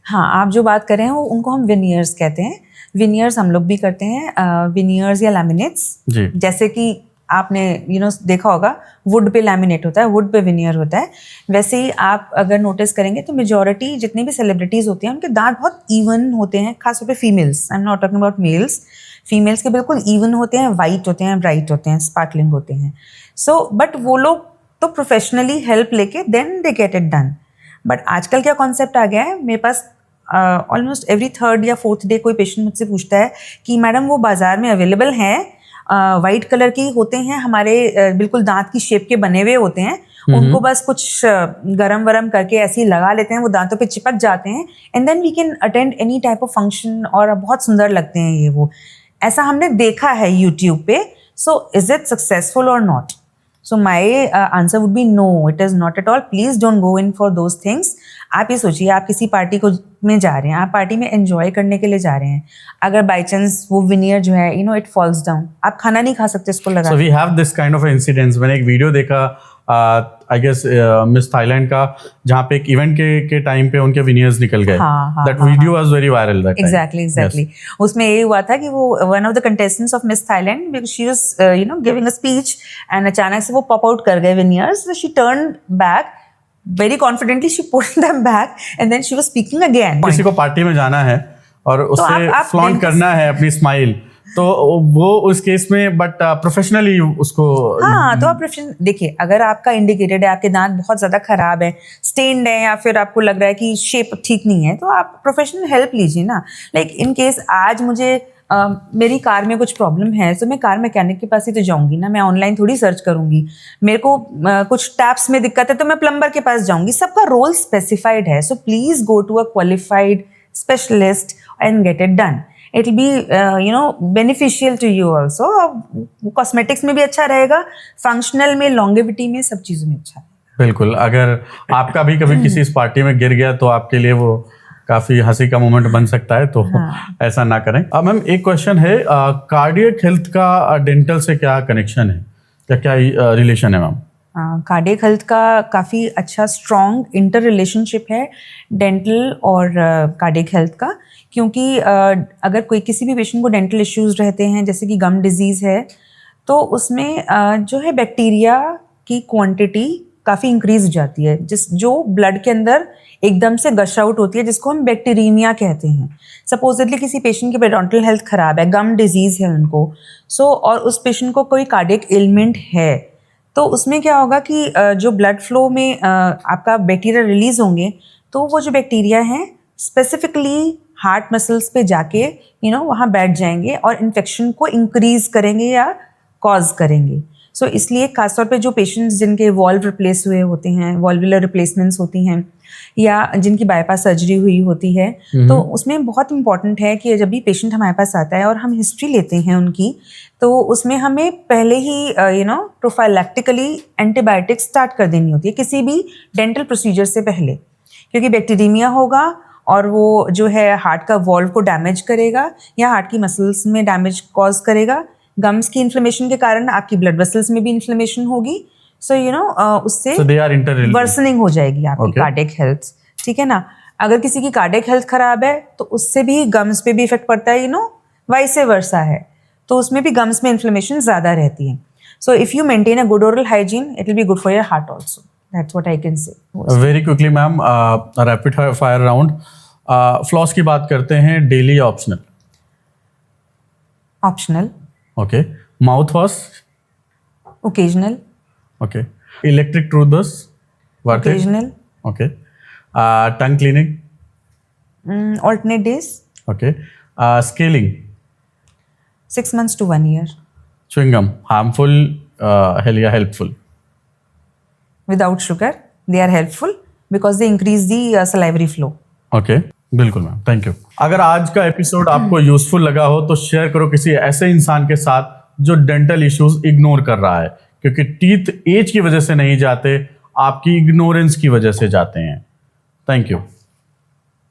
हाँ, आप जो बात कर रहे हैं वो उनको हम विनियर्स कहते हैं। विनियर्स हम लोग भी करते हैं, विनियर्स या लैमिनेट्स। जी। जैसे कि आपने देखा होगा वुड पे लैमिनेट होता है, वुड पे विनियर होता है। वैसे ही आप अगर नोटिस करेंगे तो मेजॉरिटी जितनी भी सेलिब्रिटीज़ होती हैं उनके दांत बहुत इवन होते हैं, खासतौर पे females, I am not talking about males. Females के बिल्कुल इवन होते हैं, वाइट होते हैं, ब्राइट होते हैं, स्पार्कलिंग होते हैं। सो बट वो लोग तो प्रोफेशनली हेल्प लेके then they get it done. But आजकल क्या कॉन्सेप्ट आ गया है, मेरे पास ऑलमोस्ट एवरी 3rd या 4th डे कोई पेशेंट मुझसे पूछता है कि मैडम वो बाज़ार में अवेलेबल हैं, वाइट कलर के होते हैं, हमारे बिल्कुल दांत की शेप के बने हुए होते हैं, उनको बस कुछ गरम वरम करके ऐसे ही लगा लेते हैं, वो दांतों पे चिपक जाते हैं, and then we can attend any type of function, और बहुत सुंदर लगते हैं ये वो। ऐसा हमने देखा है YouTube पे। सो इज इट सक्सेसफुल और not? So my answer would be no, it is not at all. Please don't go in for those things. आप ये सोचिए, आप किसी पार्टी को में जा रहे हैं, आप पार्टी में एंजॉय करने के लिए जा रहे हैं, अगर बाई चांस वो विनियर जो है इट फॉल्स डाउन, आप खाना नहीं खा सकते इसको लगा। So we have this kind of incidents. मैंने एक वीडियो देखा आई गेस मिस थाईलैंड का, जहाँ पे एक इवेंट के टाइम पे उनके विनियर्स निकल गए। That video was very viral that time. Exactly. उसमें ये हुआ था कि वो one of the contestants of miss Thailand, she was giving a speech, and अचानक से वो पॉप आउट कर गए veneers. She turned back very confidently, she pulled them back and then she was speaking again. किसी को party में जाना है और उससे आप फ्लॉन्ट करना है अपनी स्माइल, तो वो उस केस में बट प्रोफेशनली उसको। हाँ, तो आप प्रोफेशनल देखिए, अगर आपका इंडिकेटेड है, आपके दांत बहुत ज़्यादा खराब है, स्टेन्ड है, या फिर आपको लग रहा है कि शेप ठीक नहीं है, तो आप प्रोफेशनल हेल्प लीजिए ना। लाइक इन केस आज मुझे मेरी कार में कुछ प्रॉब्लम है, तो मैं कार मैकेनिक के पास ही तो जाऊंगी ना, मैं ऑनलाइन थोड़ी सर्च करूंगी। मेरे को कुछ टैप्स में दिक्कत है तो मैं प्लम्बर के पास जाऊंगी। सबका रोल स्पेसिफाइड है। So please go to a qualified specialist and get it done. It will be beneficial to you also. Cosmetics में भी अच्छा रहेगा, फंक्शनल में, लॉन्गेविटी में, सब चीज़ों में अच्छा है। बिल्कुल। अगर आपका भी कभी किसी इस पार्टी में गिर गया तो आपके लिए वो काफी हंसी का मोमेंट बन सकता है, तो ऐसा ना करें। अब मैम एक क्वेश्चन है, कार्डियक हेल्थ का डेंटल से क्या कनेक्शन है, क्या रिलेशन है मैम? कार्डियक हेल्थ का काफ़ी अच्छा स्ट्रॉन्ग इंटर रिलेशनशिप है डेंटल और कार्डियक हेल्थ का, क्योंकि अगर कोई किसी भी पेशेंट को डेंटल इश्यूज रहते हैं, जैसे कि गम डिजीज़ है, तो उसमें जो है बैक्टीरिया की क्वांटिटी काफ़ी इंक्रीज हो जाती है, जो ब्लड के अंदर एकदम से गश आउट होती है, जिसको हम बैक्टीरीमिया कहते हैं। सपोजिटली किसी पेशेंट की पेरिडोंटल हेल्थ खराब है, गम डिजीज़ है उनको, और उस पेशेंट को कोई कार्डियक एलिमेंट है, तो उसमें क्या होगा कि जो ब्लड फ्लो में आपका बैक्टीरिया रिलीज होंगे, तो वो जो बैक्टीरिया हैं स्पेसिफिकली हार्ट मसल्स पे जाके वहाँ बैठ जाएंगे और इन्फेक्शन को इंक्रीज करेंगे या कॉज करेंगे। सो इसलिए खासतौर पे जो पेशेंट्स जिनके वॉल्व रिप्लेस हुए होते हैं, वॉल्वुलर रिप्लेसमेंट्स होती हैं, या जिनकी बाईपास सर्जरी हुई होती है, तो उसमें बहुत इंपॉर्टेंट है कि जब भी पेशेंट हमारे पास आता है और हम हिस्ट्री लेते हैं उनकी, तो उसमें हमें पहले ही प्रोफाइलैक्टिकली एंटीबायोटिक स्टार्ट कर देनी होती है किसी भी डेंटल प्रोसीजर से पहले, क्योंकि बैक्टीरीमिया होगा और वो जो है हार्ट का वॉल्व को डैमेज करेगा या हार्ट की मसल्स में डैमेज कॉज करेगा। गम्स की इन्फ्लेमेशन के कारण आपकी ब्लड वेसल्स में भी इन्फ्लेमेशन होगी, सो उससे वर्सनिंग हो जाएगी आपकी कार्डियक हेल्थ, ठीक है ना। अगर किसी की कार्डियक हेल्थ खराब है तो उससे भी गम्स पे भी इफेक्ट पड़ता है, वाइस वर्सा है, तो उसमें भी गम्स में इन्फ्लेमेशन ज़्यादा रहती है। So if you maintain a good oral hygiene, it will be good for your heart also. That's what I can say. Very quickly, ma'am, rapid fire round, floss की बात करते हैं, डेली या optional? Optional. Okay. Mouth wash? Occasional. Okay. Electric toothbrush? Occasional. Okay. Tongue cleaning? Alternate days. Okay. Scaling? 6 months to 1 year. Chewing gum, harmful या helpful? Without sugar, they are helpful because they increase the salivary flow. Okay, बिल्कुल ma'am, thank you. अगर आज का episode आपको useful लगा हो तो share करो किसी ऐसे इंसान के साथ जो डेंटल इश्यूज इग्नोर कर रहा है, क्योंकि टीथ एज की वजह से नहीं जाते, आपकी इग्नोरेंस की वजह से जाते हैं। Thank you.